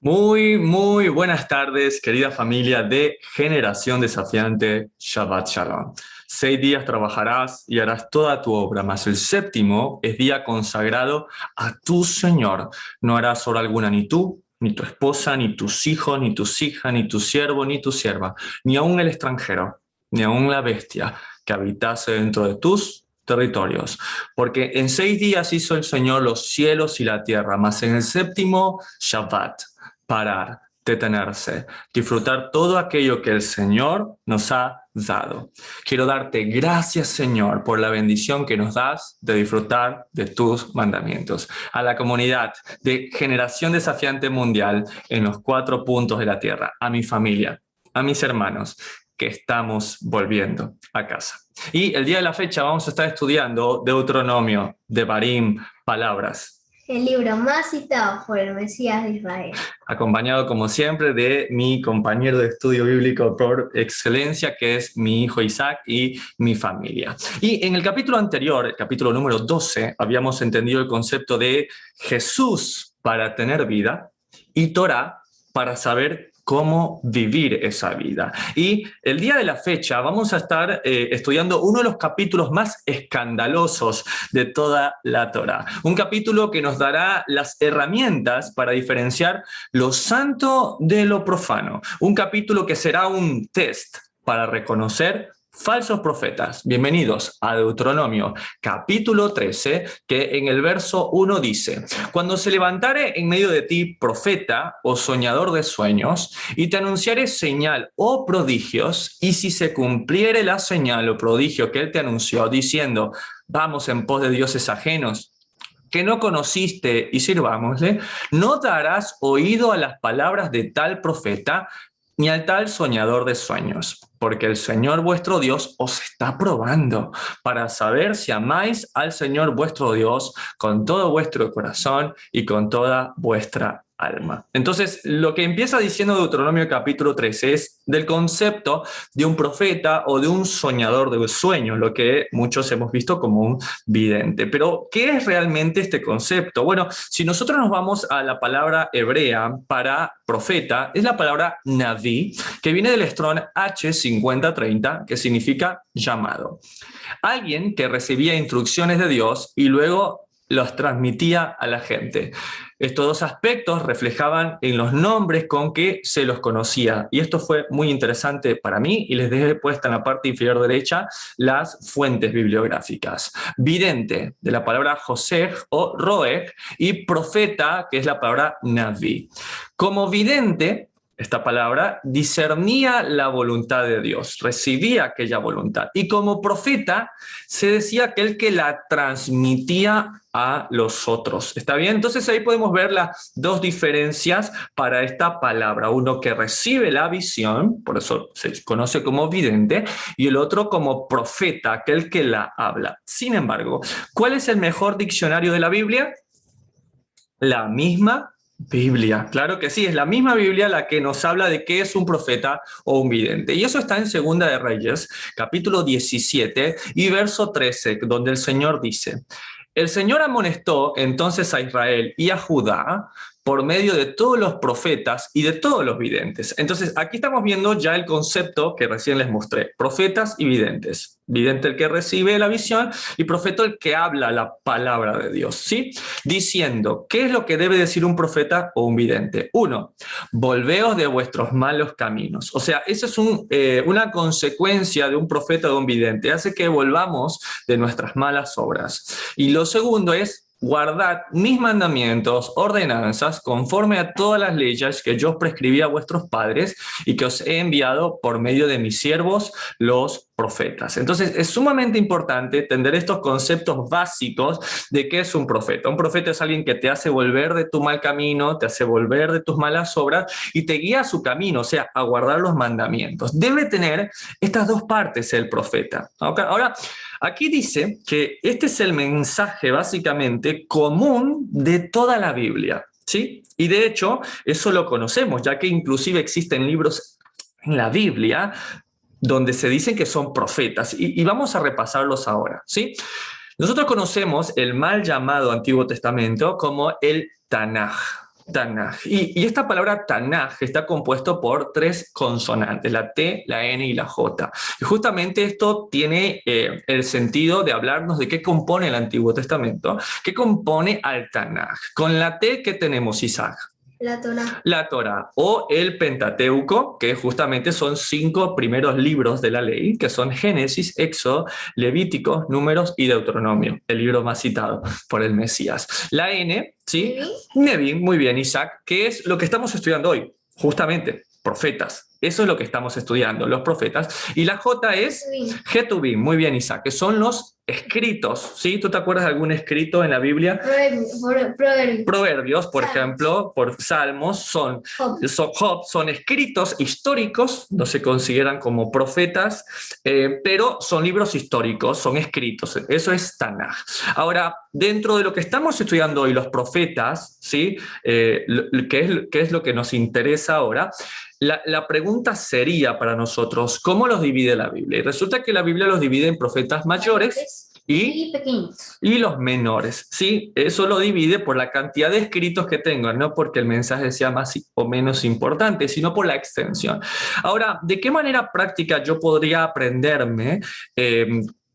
Muy buenas tardes, querida familia de Generación Desafiante. Shabbat Shalom. 6 días trabajarás y harás toda tu obra, mas el séptimo es día consagrado a tu Señor. No harás obra alguna, ni tú, ni tu esposa, ni tus hijos, ni tus hijas, ni tu siervo, ni tu sierva, ni aun el extranjero, ni aun la bestia que habitase dentro de tus territorios. Porque en 6 días hizo el Señor los cielos y la tierra, mas en el séptimo, Shabbat. Parar, detenerse, disfrutar todo aquello que el Señor nos ha dado. Quiero darte gracias, Señor, por la bendición que nos das de disfrutar de tus mandamientos. A la comunidad de Generación Desafiante Mundial en los 4 puntos de la tierra, a mi familia, a mis hermanos, que estamos volviendo a casa. Y el día de la fecha vamos a estar estudiando Deuteronomio, Devarim, palabras. El libro más citado por el Mesías de Israel. Acompañado, como siempre, de mi compañero de estudio bíblico por excelencia, que es mi hijo Isaac y mi familia. Y en el capítulo anterior, el capítulo número 12, habíamos entendido el concepto de Jesús para tener vida y Torah para saber cómo vivir esa vida. Y el día de la fecha vamos a estar estudiando uno de los capítulos más escandalosos de toda la Torá. Un capítulo que nos dará las herramientas para diferenciar lo santo de lo profano. Un capítulo que será un test para reconocer falsos profetas. Bienvenidos a Deuteronomio, capítulo 13, que en el verso 1 dice: Cuando se levantare en medio de ti profeta o soñador de sueños, y te anunciare señal o prodigios, y si se cumpliere la señal o prodigio que él te anunció, diciendo, vamos en pos de dioses ajenos, que no conociste y sirvámosle, no darás oído a las palabras de tal profeta, ni al tal soñador de sueños, porque el Señor vuestro Dios os está probando para saber si amáis al Señor vuestro Dios con todo vuestro corazón y con toda vuestra alma. Entonces, lo que empieza diciendo Deuteronomio capítulo 13 es del concepto de un profeta o de un soñador de sueños, lo que muchos hemos visto como un vidente. Pero, ¿qué es realmente este concepto? Bueno, si nosotros nos vamos a la palabra hebrea para profeta, es la palabra naví, que viene del Strong H5030, que significa llamado. Alguien que recibía instrucciones de Dios y luego los transmitía a la gente. Estos dos aspectos reflejaban en los nombres con que se los conocía. Y esto fue muy interesante para mí y les dejé puesta en la parte inferior derecha las fuentes bibliográficas. Vidente, de la palabra José o Roeg, y profeta, que es la palabra Naví. Como vidente, esta palabra discernía la voluntad de Dios, recibía aquella voluntad. Y como profeta se decía aquel que la transmitía a los otros. ¿Está bien? Entonces ahí podemos ver las dos diferencias para esta palabra. Uno que recibe la visión, por eso se conoce como vidente, y el otro como profeta, aquel que la habla. Sin embargo, ¿cuál es el mejor diccionario de la Biblia? La misma Biblia, claro que sí, es la misma Biblia la que nos habla de qué es un profeta o un vidente. Y eso está en Segunda de Reyes, capítulo 17 y verso 13, donde el Señor dice: el Señor amonestó entonces a Israel y a Judá por medio de todos los profetas y de todos los videntes. Entonces, aquí estamos viendo ya el concepto que recién les mostré: profetas y videntes. Vidente el que recibe la visión y profeta el que habla la palabra de Dios, ¿sí? Diciendo, ¿qué es lo que debe decir un profeta o un vidente? 1, volveos de vuestros malos caminos. O sea, eso es una consecuencia de un profeta o de un vidente. Hace que volvamos de nuestras malas obras. Y lo segundo es: guardad mis mandamientos, ordenanzas, conforme a todas las leyes que yo prescribí a vuestros padres y que os he enviado por medio de mis siervos, los profetas. Entonces, es sumamente importante entender estos conceptos básicos de qué es un profeta. Un profeta es alguien que te hace volver de tu mal camino, te hace volver de tus malas obras y te guía a su camino, o sea, a guardar los mandamientos. Debe tener estas dos partes el profeta. ¿Okay? Ahora, aquí dice que este es el mensaje básicamente común de toda la Biblia, ¿sí? Y de hecho, eso lo conocemos, ya que inclusive existen libros en la Biblia donde se dicen que son profetas, y vamos a repasarlos ahora, ¿sí? Nosotros conocemos el mal llamado Antiguo Testamento como el Tanaj. Tanaj. Y esta palabra Tanaj está compuesto por 3 consonantes, la T, la N y la J. Y justamente esto tiene el sentido de hablarnos de qué compone el Antiguo Testamento, qué compone al Tanaj. Con la T, ¿qué tenemos, Isaac? La Torá. La Torá o el Pentateuco, que justamente son 5 primeros libros de la ley, que son Génesis, Éxodo, Levítico, Números y Deuteronomio, el libro más citado por el Mesías. La N, ¿sí? Neví, muy bien, Isaac, que es lo que estamos estudiando hoy, justamente, profetas. Eso es lo que estamos estudiando, los profetas. Y la J es Ketubim, muy bien, Isaac, que son los escritos, ¿sí? ¿Tú te acuerdas de algún escrito en la Biblia? Proverbios, por ejemplo, por Salmos, son escritos históricos, no se consideran como profetas, pero son libros históricos, son escritos. Eso es Tanaj. Ahora, dentro de lo que estamos estudiando hoy, los profetas, ¿sí? ¿Qué es lo que nos interesa ahora? La pregunta sería para nosotros, ¿cómo los divide la Biblia? Y resulta que la Biblia los divide en profetas mayores y los menores, ¿sí? Eso lo divide por la cantidad de escritos que tengan, no porque el mensaje sea más o menos importante, sino por la extensión. Ahora, ¿de qué manera práctica yo podría aprenderme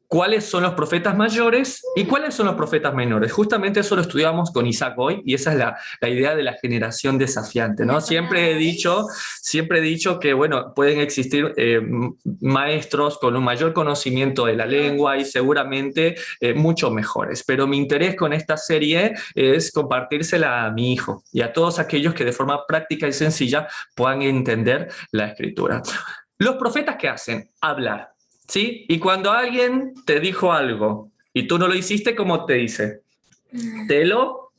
cuáles son los profetas mayores y cuáles son los profetas menores? Justamente eso lo estudiamos con Isaac hoy, y esa es la idea de la generación desafiante, ¿no? Siempre he dicho que, bueno, pueden existir maestros con un mayor conocimiento de la lengua y seguramente mucho mejores, pero mi interés con esta serie es compartírsela a mi hijo y a todos aquellos que de forma práctica y sencilla puedan entender la Escritura. Los profetas, ¿qué hacen? Hablar. ¿Sí? Y cuando alguien te dijo algo y tú no lo hiciste, ¿cómo te dice? Te lo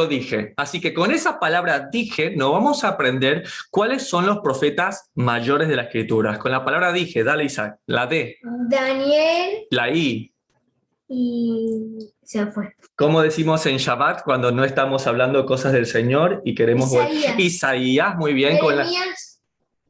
dije. Así que con esa palabra dije, nos vamos a aprender cuáles son los profetas mayores de la Escritura. Con la palabra dije, dale, Isaac. La D. Daniel. La I. Y se fue. ¿Cómo decimos en Shabbat cuando no estamos hablando cosas del Señor y queremos... Isaías, muy bien.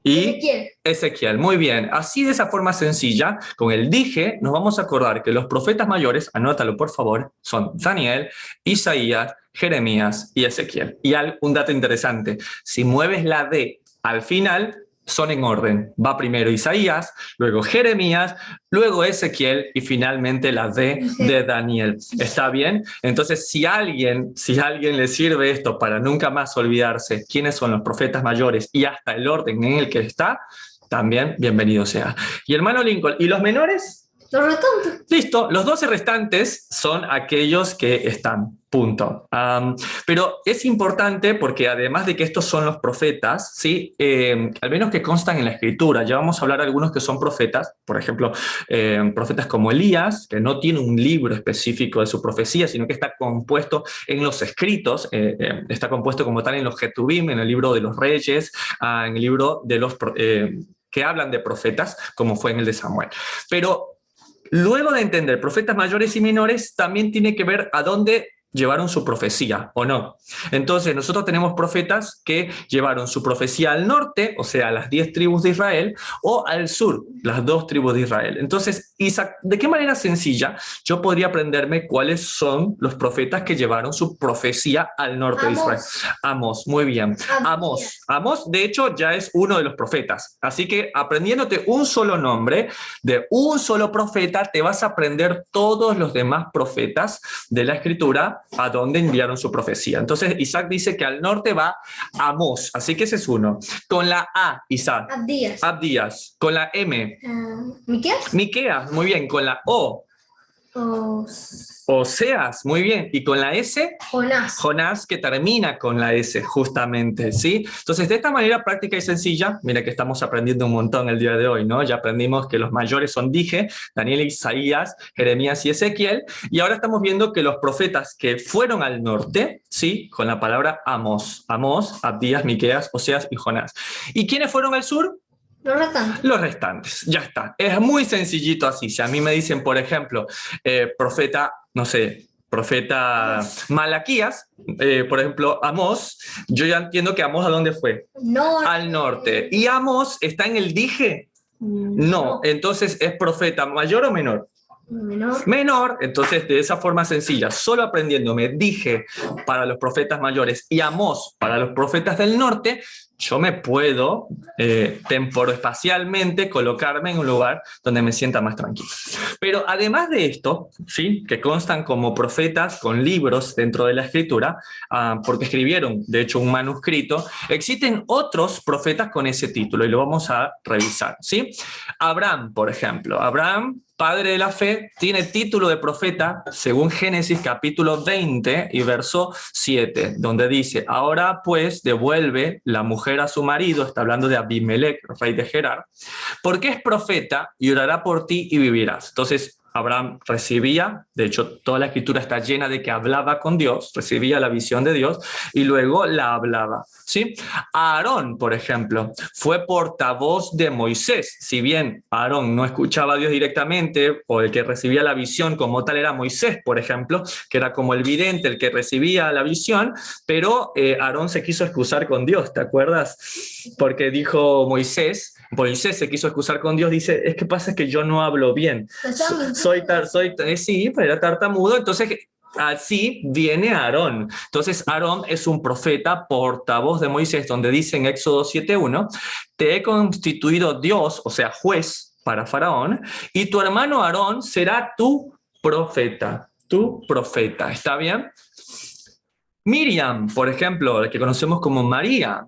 Y Ezequiel, muy bien. Así, de esa forma sencilla, con el dije, nos vamos a acordar que los profetas mayores, anótalo por favor, son Daniel, Isaías, Jeremías y Ezequiel. Y un dato interesante, si mueves la D al final, son en orden. Va primero Isaías, luego Jeremías, luego Ezequiel y finalmente la D de Daniel. ¿Está bien? Entonces, si a alguien le sirve esto para nunca más olvidarse quiénes son los profetas mayores y hasta el orden en el que está, también bienvenido sea. Y hermano Lincoln, ¿y los menores? Los restantes. Listo, los 12 restantes son aquellos que están, punto. Pero es importante porque además de que estos son los profetas, ¿sí? Al menos que constan en la Escritura, ya vamos a hablar de algunos que son profetas, por ejemplo, profetas como Elías, que no tiene un libro específico de su profecía, sino que está compuesto en los escritos, está compuesto como tal en los Ketubim, en el libro de los reyes, en el libro de los que hablan de profetas, como fue en el de Samuel. Pero luego de entender profetas mayores y menores, también tiene que ver a dónde llevaron su profecía, ¿o no? Entonces, nosotros tenemos profetas que llevaron su profecía al norte, o sea, las 10 tribus de Israel, o al sur, las 2 tribus de Israel. Entonces, Isaac, ¿de qué manera sencilla yo podría aprenderme cuáles son los profetas que llevaron su profecía al norte de Israel? Amós, muy bien. Amós, de hecho, ya es uno de los profetas. Así que aprendiéndote un solo nombre de un solo profeta, te vas a aprender todos los demás profetas de la Escritura a dónde enviaron su profecía. Entonces, Isaac dice que al norte va Amós, así que ese es uno. Con la A, Isaac. Abdías. Con la M. Miqueas, muy bien. Con la O. Oseas, muy bien. Y con la S, Jonás, que termina con la S, justamente, ¿sí? Entonces, de esta manera práctica y sencilla, mira que estamos aprendiendo un montón el día de hoy, ¿no? Ya aprendimos que los mayores son Dije, Daniel, Isaías, Jeremías y Ezequiel, y ahora estamos viendo que los profetas que fueron al norte, ¿sí? Con la palabra Amós, Abdías, Miqueas, Oseas y Jonás. ¿Y quiénes fueron al sur? Los restantes, ya está. Es muy sencillito así. Si a mí me dicen, por ejemplo, profeta Malaquías, por ejemplo, Amós, yo ya entiendo que Amós, ¿a dónde fue? Al norte. ¿Y Amós está en el dije? No. Entonces, ¿es profeta mayor o menor? Menor. Menor. Entonces, de esa forma sencilla, solo aprendiéndome dije para los profetas mayores y Amós para los profetas del norte, yo me puedo temporoespacialmente colocarme en un lugar donde me sienta más tranquilo. Pero además de esto, ¿sí?, que constan como profetas con libros dentro de la escritura, porque escribieron, de hecho, un manuscrito, existen otros profetas con ese título y lo vamos a revisar, ¿sí? Abraham, por ejemplo. Abraham, padre de la fe, tiene título de profeta según Génesis capítulo 20 y verso 7, donde dice, ahora pues devuelve la mujer a su marido, está hablando de Abimelech, rey de Gerar, porque es profeta y orará por ti y vivirás. Entonces, Abraham recibía, de hecho toda la escritura está llena de que hablaba con Dios, recibía la visión de Dios y luego la hablaba, ¿sí? Aarón, por ejemplo, fue portavoz de Moisés. Si bien Aarón no escuchaba a Dios directamente, o el que recibía la visión como tal era Moisés, por ejemplo, que era como el vidente, el que recibía la visión, pero Aarón se quiso excusar con Dios, ¿te acuerdas? Porque dijo Moisés se quiso excusar con Dios, dice, es que pasa que yo no hablo bien, sí, pero era tartamudo, entonces así viene Aarón. Entonces Aarón es un profeta portavoz de Moisés, donde dice en Éxodo 7:1, te he constituido Dios, o sea, juez para Faraón, y tu hermano Aarón será tu profeta, ¿está bien? Miriam, por ejemplo, la que conocemos como María,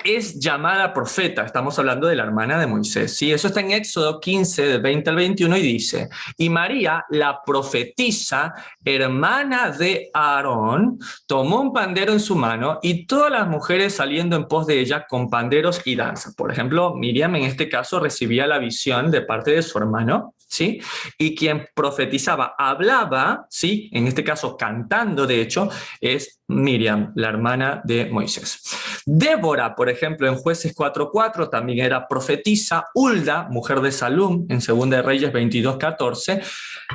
es llamada profeta, estamos hablando de la hermana de Moisés, ¿sí? Eso está en Éxodo 15, del 20 al 21, y dice, y María, la profetisa, hermana de Aarón, tomó un pandero en su mano y todas las mujeres saliendo en pos de ella con panderos y danzas. Por ejemplo, Miriam en este caso recibía la visión de parte de su hermano, ¿sí? Y quien profetizaba, hablaba, ¿sí?, en este caso cantando, de hecho, es Miriam, la hermana de Moisés. Débora, por ejemplo, en Jueces 4:4 también era profetisa. Hulda, mujer de Salum, en 2 de Reyes 22:14.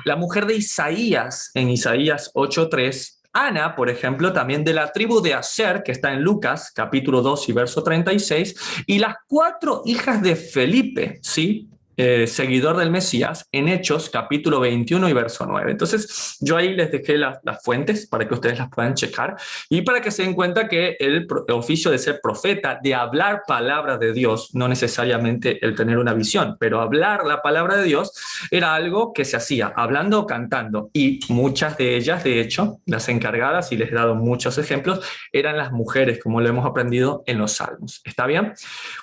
La mujer de Isaías, en Isaías 8:3. Ana, por ejemplo, también de la tribu de Aser, que está en Lucas, capítulo 2 y verso 36. Y las 4 hijas de Felipe, ¿sí?, seguidor del Mesías, en Hechos, capítulo 21 y verso 9. Entonces, yo ahí les dejé las fuentes para que ustedes las puedan checar y para que se den cuenta que el oficio de ser profeta, de hablar palabra de Dios, no necesariamente el tener una visión, pero hablar la palabra de Dios era algo que se hacía hablando o cantando, y muchas de ellas, de hecho, las encargadas, y les he dado muchos ejemplos, eran las mujeres, como lo hemos aprendido en los Salmos. ¿Está bien?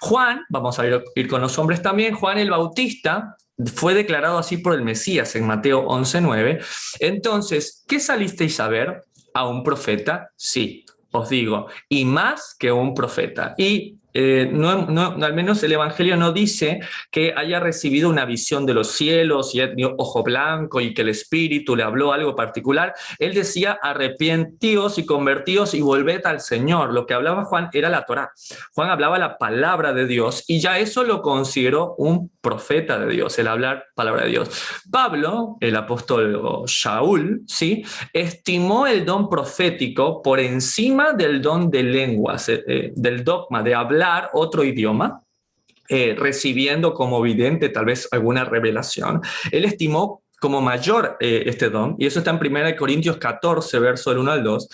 Juan, vamos a ir con los hombres también. Juan el Bautista fue declarado así por el Mesías en Mateo 11:9. Entonces, ¿qué salisteis a ver? ¿A un profeta? Sí, os digo, y más que un profeta. Y al menos el Evangelio no dice que haya recibido una visión de los cielos y dio ojo blanco y que el Espíritu le habló algo particular. Él decía, arrepentíos y convertíos y volved al Señor. Lo que hablaba Juan era la Torá. Juan hablaba la palabra de Dios y ya eso lo consideró un profeta de Dios, el hablar palabra de Dios. Pablo, el apóstol Shaul, ¿sí?, estimó el don profético por encima del don de lenguas, del dogma de hablar otro idioma, recibiendo como vidente tal vez alguna revelación. Él estimó como mayor este don, y eso está en 1 Corintios 14, verso del 1 al 2.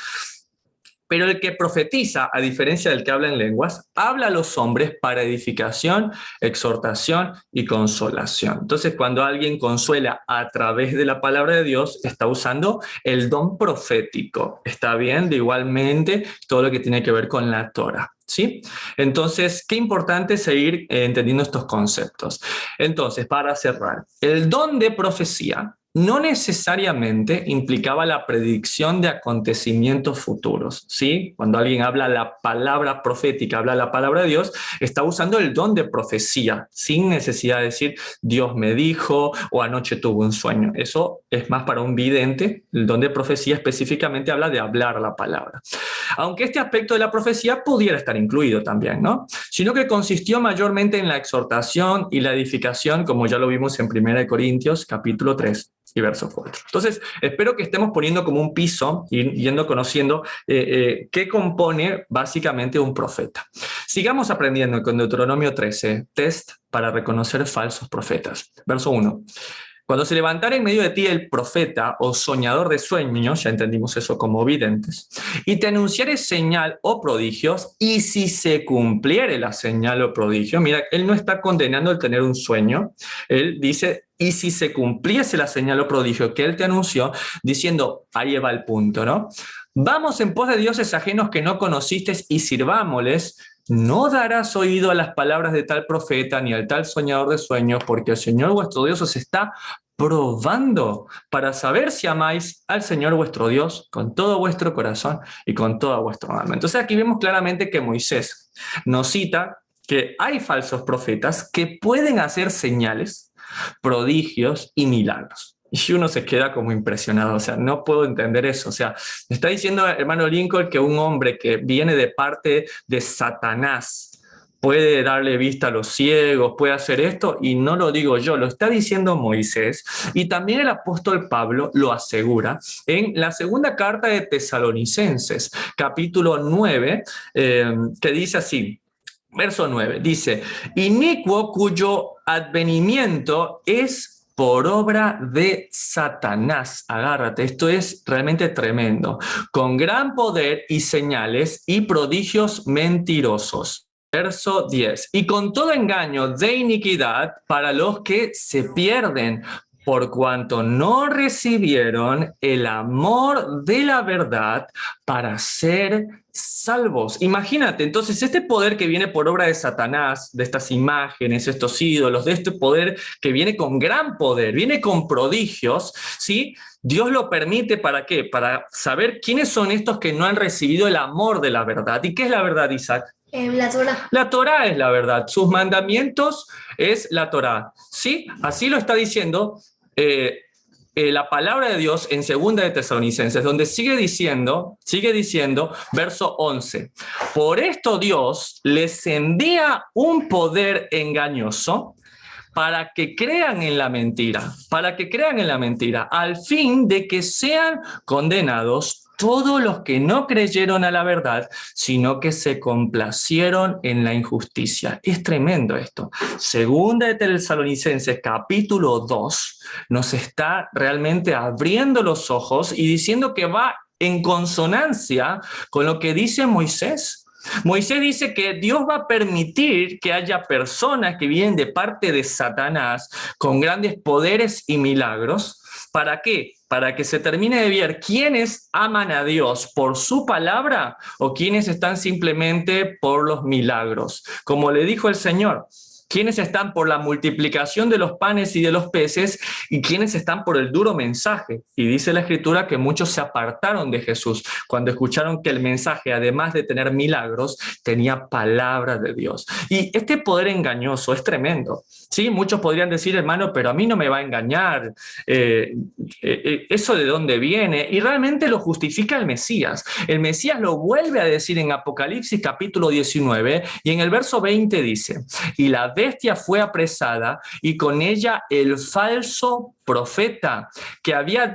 Pero el que profetiza, a diferencia del que habla en lenguas, habla a los hombres para edificación, exhortación y consolación. Entonces, cuando alguien consuela a través de la palabra de Dios, está usando el don profético. Está bien, de igualmente, todo lo que tiene que ver con la Torá, ¿sí? Entonces, qué importante seguir entendiendo estos conceptos. Entonces, para cerrar, el don de profecía no necesariamente implicaba la predicción de acontecimientos futuros, ¿sí? Cuando alguien habla la palabra profética, habla la palabra de Dios, está usando el don de profecía, sin necesidad de decir, Dios me dijo, o anoche tuve un sueño. Eso es más para un vidente. El don de profecía específicamente habla de hablar la palabra. Aunque este aspecto de la profecía pudiera estar incluido también, ¿no? Sino que consistió mayormente en la exhortación y la edificación, como ya lo vimos en 1 Corintios, capítulo 3. Y verso 4. Entonces, espero que estemos poniendo como un piso y yendo conociendo qué compone básicamente un profeta. Sigamos aprendiendo con Deuteronomio 13, test para reconocer falsos profetas. Verso 1. Cuando se levantara en medio de ti el profeta o soñador de sueños, ya entendimos eso como videntes, y te anunciare señal o prodigios, y si se cumpliere la señal o prodigio, mira, él no está condenando el tener un sueño, él dice, y si se cumpliese la señal o prodigio que él te anunció, diciendo, ahí va el punto, ¿no? Vamos en pos de dioses ajenos que no conociste y sirvámosles. No darás oído a las palabras de tal profeta ni al tal soñador de sueños, porque el Señor vuestro Dios os está probando para saber si amáis al Señor vuestro Dios con todo vuestro corazón y con toda vuestra alma. Entonces aquí vemos claramente que Moisés nos cita que hay falsos profetas que pueden hacer señales, prodigios y milagros. Y uno se queda como impresionado, o sea, no puedo entender eso. O sea, está diciendo hermano Lincoln que un hombre que viene de parte de Satanás puede darle vista a los ciegos, puede hacer esto, y no lo digo yo, lo está diciendo Moisés, y también el apóstol Pablo lo asegura en la segunda carta de Tesalonicenses, capítulo 9, que dice así, verso 9, dice, inicuo cuyo advenimiento es por obra de Satanás. Agárrate, esto es realmente tremendo. Con gran poder y señales y prodigios mentirosos. Verso 10. Y con todo engaño de iniquidad para los que se pierden, por cuanto no recibieron el amor de la verdad para ser salvos. Imagínate, entonces, este poder que viene por obra de Satanás, de estas imágenes, estos ídolos, de este poder que viene con gran poder, viene con prodigios, ¿sí? Dios lo permite, ¿para qué? Para saber quiénes son estos que no han recibido el amor de la verdad. ¿Y qué es la verdad, Isaac? La Torá. La Torá es la verdad, sus mandamientos es la Torá, ¿sí? Así lo está diciendo la palabra de Dios en segunda de Tesalonicenses, donde sigue diciendo, verso 11, por esto Dios les envía un poder engañoso para que crean en la mentira, al fin de que sean condenados todos los que no creyeron a la verdad, sino que se complacieron en la injusticia. Es tremendo esto. Segunda de Tesalonicenses, capítulo 2, nos está realmente abriendo los ojos y diciendo que va en consonancia con lo que dice Moisés. Moisés dice que Dios va a permitir que haya personas que vienen de parte de Satanás con grandes poderes y milagros. ¿Para qué? Para que se termine de ver quiénes aman a Dios por su palabra o quiénes están simplemente por los milagros. Como le dijo el Señor, quiénes están por la multiplicación de los panes y de los peces y quiénes están por el duro mensaje. Y dice la Escritura que muchos se apartaron de Jesús cuando escucharon que el mensaje, además de tener milagros, tenía palabra de Dios. Y este poder engañoso es tremendo. Sí, muchos podrían decir, hermano, pero a mí no me va a engañar. ¿Eso de dónde viene? Y realmente lo justifica el Mesías. El Mesías lo vuelve a decir en Apocalipsis capítulo 19 y en el verso 20 dice, y la bestia fue apresada y con ella el falso profeta que había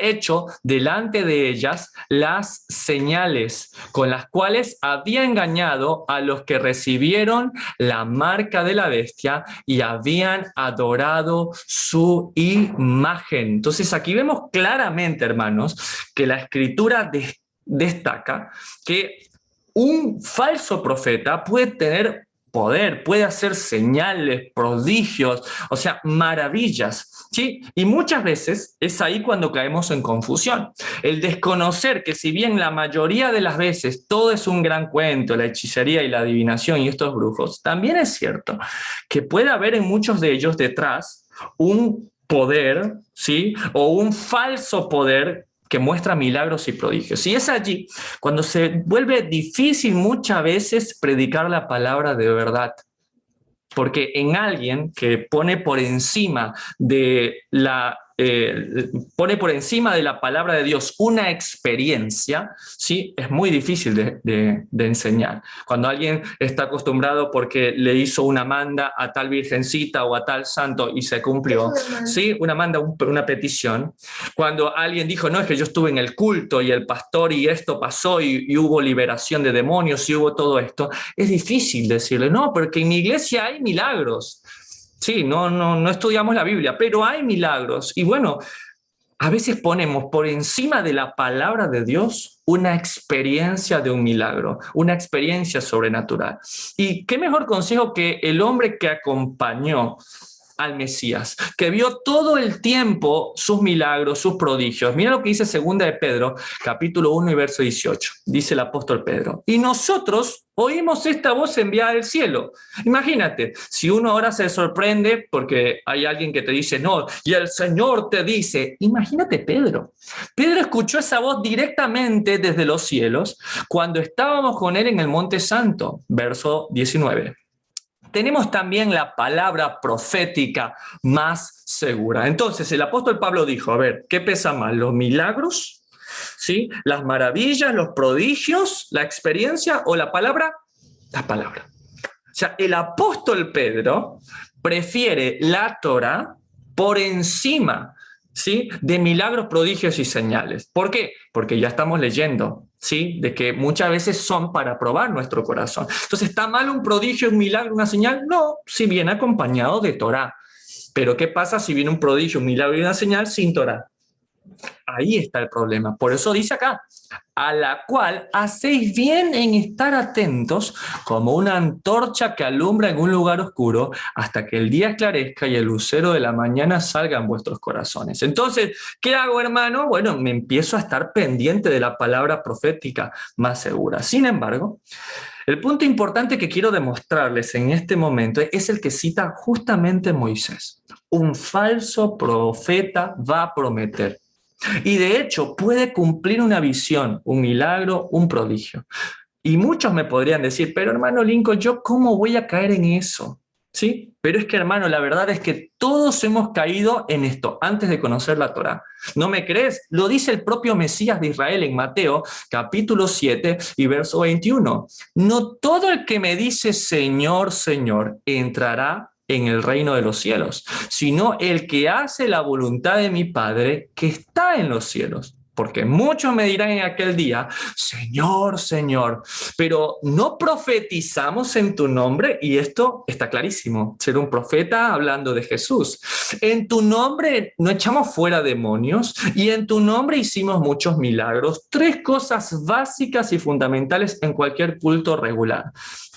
hecho delante de ellas las señales con las cuales había engañado a los que recibieron la marca de la bestia y habían adorado su imagen. Entonces aquí vemos claramente, hermanos, que la Escritura destaca que un falso profeta puede tener poder, puede hacer señales, prodigios, o sea, maravillas, ¿sí? Y muchas veces es ahí cuando caemos en confusión. El desconocer que si bien la mayoría de las veces todo es un gran cuento, la hechicería y la adivinación y estos brujos, también es cierto que puede haber en muchos de ellos detrás un poder, ¿sí? O un falso poder que muestra milagros y prodigios. Y es allí cuando se vuelve difícil muchas veces predicar la palabra de verdad. Porque en alguien que pone por encima de la palabra de Dios una experiencia, ¿sí? Es muy difícil de enseñar. Cuando alguien está acostumbrado porque le hizo una manda a tal virgencita o a tal santo y se cumplió, ¿sí? Una petición. Cuando alguien dijo, no, es que yo estuve en el culto y el pastor y esto pasó y hubo liberación de demonios y hubo todo esto, es difícil decirle, no, porque en mi iglesia hay milagros. Sí, no estudiamos la Biblia, pero hay milagros. Y bueno, a veces ponemos por encima de la palabra de Dios una experiencia de un milagro, una experiencia sobrenatural. Y qué mejor consejo que el hombre que acompañó al Mesías, que vio todo el tiempo sus milagros, sus prodigios. Mira lo que dice 2 de Pedro, capítulo 1 y verso 18. Dice el apóstol Pedro: y nosotros oímos esta voz enviada del cielo. Imagínate, si uno ahora se sorprende porque hay alguien que te dice, no, y el Señor te dice, imagínate Pedro. Pedro escuchó esa voz directamente desde los cielos cuando estábamos con él en el Monte Santo, verso 19. Tenemos también la palabra profética más segura. Entonces, el apóstol Pablo dijo, a ver, ¿qué pesa más? ¿Los milagros? ¿Sí? ¿Las maravillas, los prodigios, la experiencia o la palabra? La palabra. O sea, el apóstol Pedro prefiere la Torá por encima, ¿sí?, de milagros, prodigios y señales. ¿Por qué? Porque ya estamos leyendo, ¿sí?, de que muchas veces son para probar nuestro corazón. Entonces, ¿está mal un prodigio, un milagro, una señal? No, si viene acompañado de Torá. Pero ¿qué pasa si viene un prodigio, un milagro y una señal sin Torá? Ahí está el problema. Por eso dice acá, a la cual hacéis bien en estar atentos como una antorcha que alumbra en un lugar oscuro hasta que el día esclarezca y el lucero de la mañana salga en vuestros corazones. Entonces, ¿qué hago, hermano? Bueno, me empiezo a estar pendiente de la palabra profética más segura. Sin embargo, el punto importante que quiero demostrarles en este momento es el que cita justamente Moisés. Un falso profeta va a prometer. Y de hecho puede cumplir una visión, un milagro, un prodigio. Y muchos me podrían decir, pero hermano Lincoln, ¿yo cómo voy a caer en eso? ¿Sí? Pero es que, hermano, la verdad es que todos hemos caído en esto antes de conocer la Torá. ¿No me crees? Lo dice el propio Mesías de Israel en Mateo, capítulo 7 y verso 21. No todo el que me dice Señor, Señor, entrará en el reino de los cielos, sino el que hace la voluntad de mi Padre que está en los cielos. Porque muchos me dirán en aquel día, Señor, Señor, pero no profetizamos en tu nombre, y esto está clarísimo, ser un profeta hablando de Jesús. En tu nombre no echamos fuera demonios y en tu nombre hicimos muchos milagros. 3 cosas básicas y fundamentales en cualquier culto regular: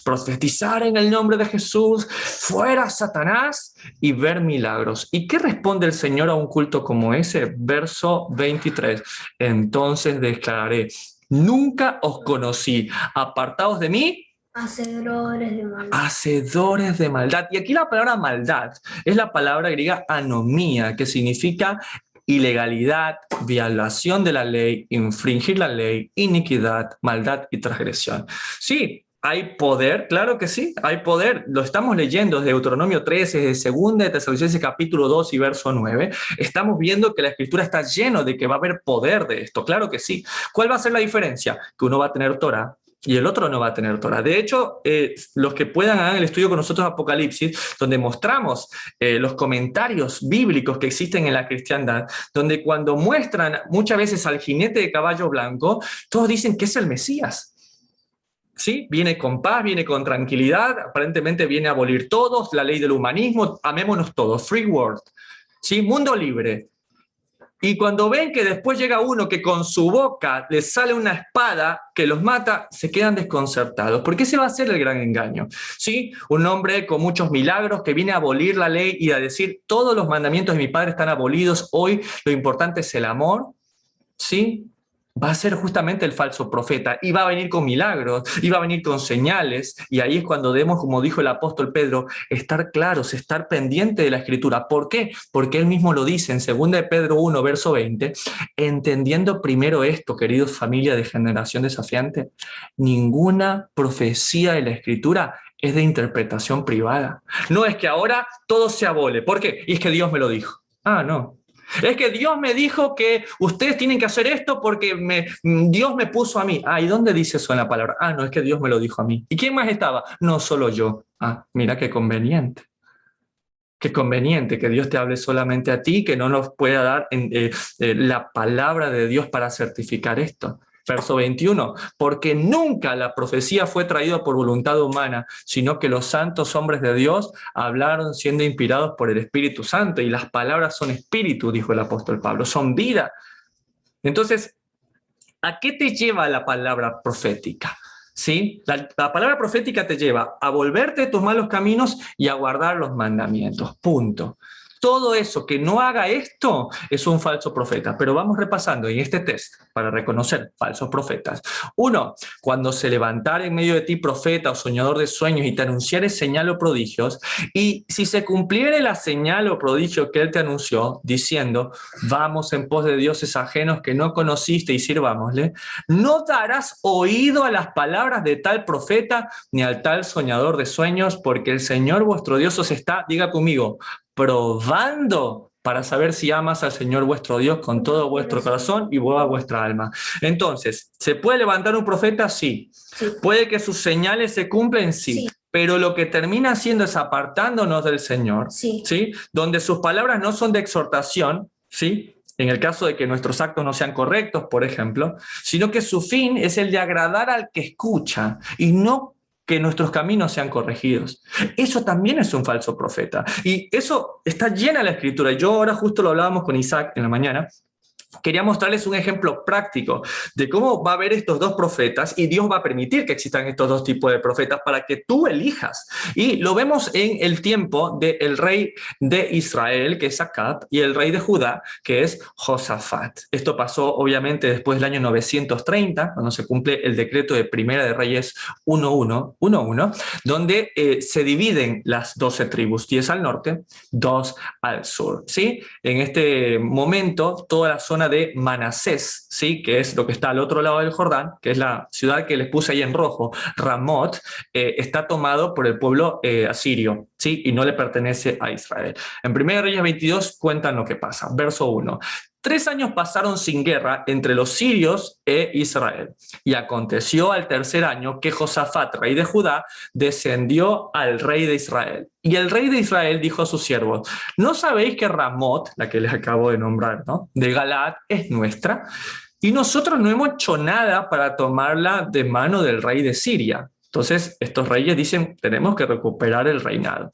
profetizar en el nombre de Jesús, fuera Satanás, y ver milagros. ¿Y qué responde el Señor a un culto como ese? Verso 23. Entonces declararé, nunca os conocí, apartados de mí, Hacedores de maldad. hacedores de maldad. Y aquí la palabra maldad es la palabra griega anomía, que significa ilegalidad, violación de la ley, infringir la ley, iniquidad, maldad y transgresión. Sí, hay poder, claro que sí, hay poder. Lo estamos leyendo desde Deuteronomio 13, desde 2 de Tesalonicenses capítulo 2 y verso 9. Estamos viendo que la Escritura está lleno de que va a haber poder de esto, claro que sí. ¿Cuál va a ser la diferencia? Que uno va a tener Torá y el otro no va a tener Torá. De hecho, los que puedan hagan el estudio con nosotros Apocalipsis, donde mostramos los comentarios bíblicos que existen en la cristiandad, donde cuando muestran muchas veces al jinete de caballo blanco, todos dicen que es el Mesías. ¿Sí? Viene con paz, viene con tranquilidad, aparentemente viene a abolir todos, la ley del humanismo, amémonos todos, free world, ¿sí? Mundo libre. Y cuando ven que después llega uno que con su boca le sale una espada que los mata, se quedan desconcertados. Porque ese va a ser el gran engaño. ¿Sí? Un hombre con muchos milagros que viene a abolir la ley y a decir todos los mandamientos de mi Padre están abolidos, hoy lo importante es el amor. ¿Sí? Va a ser justamente el falso profeta y va a venir con milagros, y va a venir con señales, y ahí es cuando debemos, como dijo el apóstol Pedro, estar claros, estar pendiente de la Escritura. ¿Por qué? Porque él mismo lo dice en 2 de Pedro 1, verso 20, entendiendo primero esto, queridos familia de generación desafiante, ninguna profecía de la Escritura es de interpretación privada. No es que ahora todo se abole. ¿Por qué? Y es que Dios me lo dijo. Ah, no. Es que Dios me dijo que ustedes tienen que hacer esto porque Dios me puso a mí. Ah, ¿y dónde dice eso en la palabra? Ah, no, es que Dios me lo dijo a mí. ¿Y quién más estaba? No, solo yo. Ah, mira qué conveniente. Qué conveniente que Dios te hable solamente a ti, que no nos pueda dar la palabra de Dios para certificar esto. Verso 21, porque nunca la profecía fue traída por voluntad humana, sino que los santos hombres de Dios hablaron siendo inspirados por el Espíritu Santo, y las palabras son espíritu, dijo el apóstol Pablo, son vida. Entonces, ¿a qué te lleva la palabra profética? ¿Sí? La palabra profética te lleva a volverte de tus malos caminos y a guardar los mandamientos. Punto. Todo eso que no haga esto es un falso profeta. Pero vamos repasando en este test para reconocer falsos profetas. 1. Cuando se levantara en medio de ti profeta o soñador de sueños y te anunciare señal o prodigios, y si se cumpliere la señal o prodigio que él te anunció, diciendo, vamos en pos de dioses ajenos que no conociste y sirvámosle, no darás oído a las palabras de tal profeta ni al tal soñador de sueños, porque el Señor vuestro Dios os está, diga conmigo, probando para saber si amas al Señor vuestro Dios con todo vuestro corazón y toda vuestra alma. Entonces, ¿se puede levantar un profeta? Sí. ¿Puede que sus señales se cumplen? Sí. Pero lo que termina haciendo es apartándonos del Señor, ¿sí? Donde sus palabras no son de exhortación, ¿sí? En el caso de que nuestros actos no sean correctos, por ejemplo, sino que su fin es el de agradar al que escucha y no que nuestros caminos sean corregidos. Eso también es un falso profeta. Y eso está llena la Escritura. Yo ahora justo lo hablábamos con Isaac en la mañana. Quería mostrarles un ejemplo práctico de cómo va a haber estos dos profetas y Dios va a permitir que existan estos dos tipos de profetas para que tú elijas. Y lo vemos en el tiempo del rey de Israel, que es Acab, y el rey de Judá, que es Josafat. Esto pasó obviamente después del año 930, cuando se cumple el decreto de Primera de Reyes 1.1, donde se dividen las 12 tribus, 10 al norte, 2 al sur. ¿Sí? En este momento, toda la zona de Manasés, ¿sí? Que es lo que está al otro lado del Jordán, que es la ciudad que les puse ahí en rojo, Ramot, está tomado por el pueblo asirio, ¿sí? Y no le pertenece a Israel. En 1 Reyes 22 cuentan lo que pasa. Verso 1. 3 años pasaron sin guerra entre los sirios e Israel. Y aconteció al tercer año que Josafat, rey de Judá, descendió al rey de Israel. Y el rey de Israel dijo a sus siervos, ¿no sabéis que Ramot, la que les acabo de nombrar, ¿no?, de Galaad, es nuestra? Y nosotros no hemos hecho nada para tomarla de mano del rey de Siria. Entonces, estos reyes dicen, tenemos que recuperar el reinado.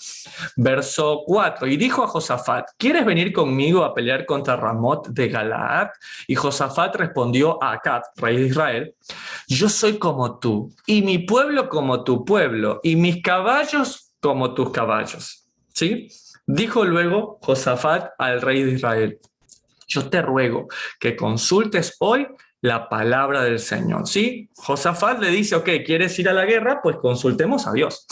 Verso 4, y dijo a Josafat, ¿quieres venir conmigo a pelear contra Ramot de Galaad? Y Josafat respondió a Acab, rey de Israel, yo soy como tú, y mi pueblo como tu pueblo, y mis caballos como tus caballos. ¿Sí? Dijo luego Josafat al rey de Israel, yo te ruego que consultes hoy la palabra del Señor. ¿Sí? Josafat le dice, ok, ¿quieres ir a la guerra? Pues consultemos a Dios.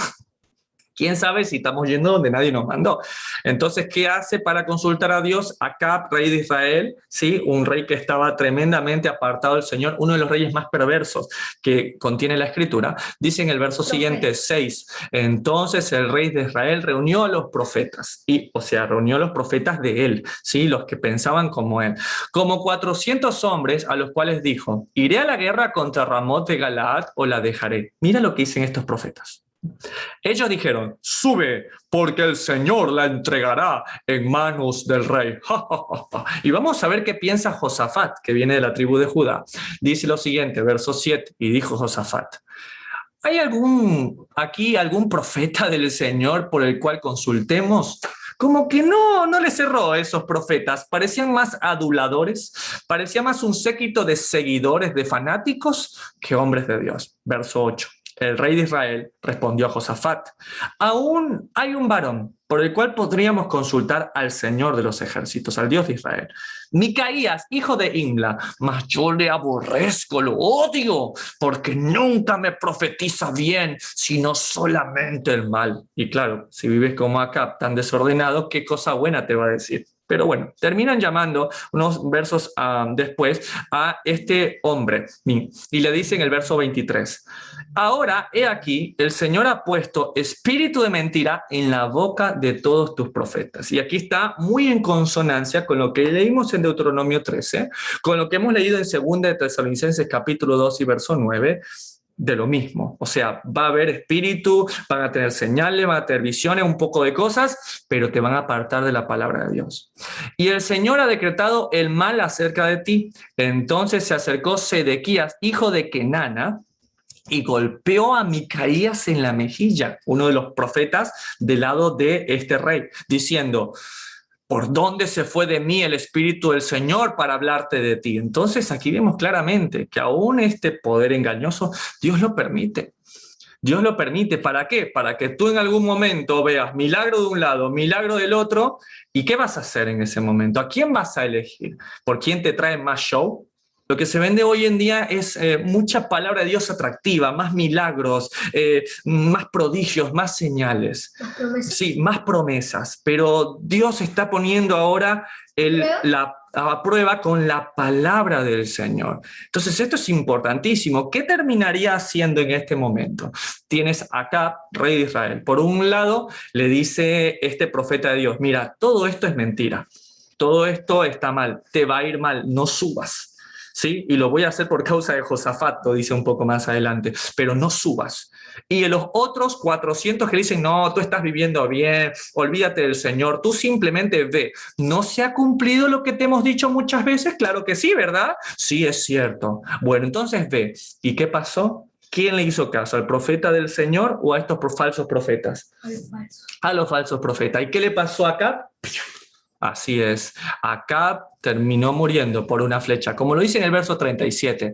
¿Quién sabe si estamos yendo donde nadie nos mandó? Entonces, ¿qué hace para consultar a Dios? Acab, rey de Israel, ¿sí? Un rey que estaba tremendamente apartado del Señor, uno de los reyes más perversos que contiene la Escritura. Dice en el verso siguiente, 6, entonces el rey de Israel reunió a los profetas, reunió a los profetas de él, ¿sí? Los que pensaban como él, como 400 hombres, a los cuales dijo, ¿iré a la guerra contra Ramot de Galaad o la dejaré? Mira lo que dicen estos profetas. Ellos dijeron, sube, porque el Señor la entregará en manos del rey. Y vamos a ver qué piensa Josafat, que viene de la tribu de Judá. Dice lo siguiente, verso 7, y dijo Josafat, ¿hay algún profeta del Señor por el cual consultemos? Como que no le cerró a esos profetas, parecían más aduladores, parecía más un séquito de seguidores, de fanáticos, que hombres de Dios. Verso 8. El rey de Israel respondió a Josafat, aún hay un varón por el cual podríamos consultar al Señor de los ejércitos, al Dios de Israel. Micaías, hijo de Imla, mas yo le aborrezco, lo odio, porque nunca me profetiza bien, sino solamente el mal. Y claro, si vives como Acab, tan desordenado, ¿qué cosa buena te va a decir? Pero bueno, terminan llamando unos versos después a este hombre y le dicen el verso 23. Ahora, he aquí, el Señor ha puesto espíritu de mentira en la boca de todos tus profetas. Y aquí está muy en consonancia con lo que leímos en Deuteronomio 13, con lo que hemos leído en 2 de Tesalonicenses capítulo 2 y verso 9, de lo mismo. O sea, va a haber espíritu, van a tener señales, van a tener visiones, un poco de cosas, pero te van a apartar de la palabra de Dios. Y el Señor ha decretado el mal acerca de ti. Entonces se acercó Sedequías, hijo de Kenana, y golpeó a Micaías en la mejilla, uno de los profetas del lado de este rey, diciendo: ¿por dónde se fue de mí el Espíritu del Señor para hablarte de ti? Entonces aquí vemos claramente que aún este poder engañoso, Dios lo permite. Dios lo permite, ¿para qué? Para que tú en algún momento veas milagro de un lado, milagro del otro, ¿y qué vas a hacer en ese momento? ¿A quién vas a elegir? ¿Por quién te trae más show? Lo que se vende hoy en día es mucha palabra de Dios atractiva, más milagros, más prodigios, más señales. Sí, más promesas. Pero Dios está poniendo ahora a prueba con la palabra del Señor. Entonces esto es importantísimo. ¿Qué terminaría haciendo en este momento? Tienes Acab, rey de Israel. Por un lado le dice este profeta de Dios: mira, todo esto es mentira. Todo esto está mal. Te va a ir mal. No subas. ¿Sí? Y lo voy a hacer por causa de Josafat, lo dice un poco más adelante, pero no subas. Y los otros 400 que dicen: no, tú estás viviendo bien, olvídate del Señor, tú simplemente ve. ¿No se ha cumplido lo que te hemos dicho muchas veces? Claro que sí, ¿verdad? Sí, es cierto. Bueno, entonces ve. ¿Y qué pasó? ¿Quién le hizo caso? ¿Al profeta del Señor o a estos falsos profetas? A los falsos profetas. ¿Y qué le pasó acá? Así es, Acab terminó muriendo por una flecha, como lo dice en el verso 37,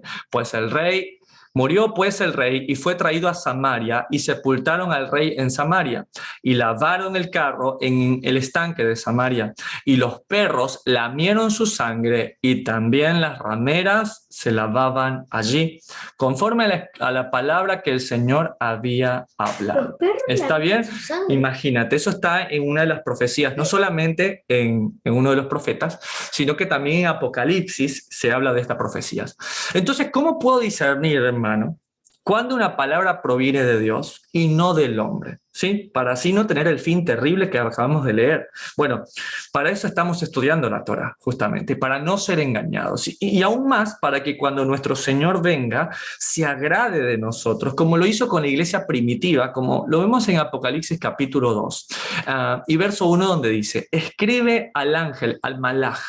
murió pues el rey y fue traído a Samaria y sepultaron al rey en Samaria y lavaron el carro en el estanque de Samaria y los perros lamieron su sangre y también las rameras se lavaban allí, conforme a la palabra que el Señor había hablado. ¿Está bien? Imagínate, eso está en una de las profecías, no solamente en uno de los profetas, sino que también en Apocalipsis se habla de estas profecías. Entonces, ¿cómo puedo discernir, hermano, cuando una palabra proviene de Dios y no del hombre? ¿Sí? Para así no tener el fin terrible que acabamos de leer. Bueno, para eso estamos estudiando la Torá, justamente, para no ser engañados. Y aún más para que cuando nuestro Señor venga, se agrade de nosotros, como lo hizo con la iglesia primitiva, como lo vemos en Apocalipsis capítulo 2, y verso 1, donde dice: escribe al ángel, al malaj,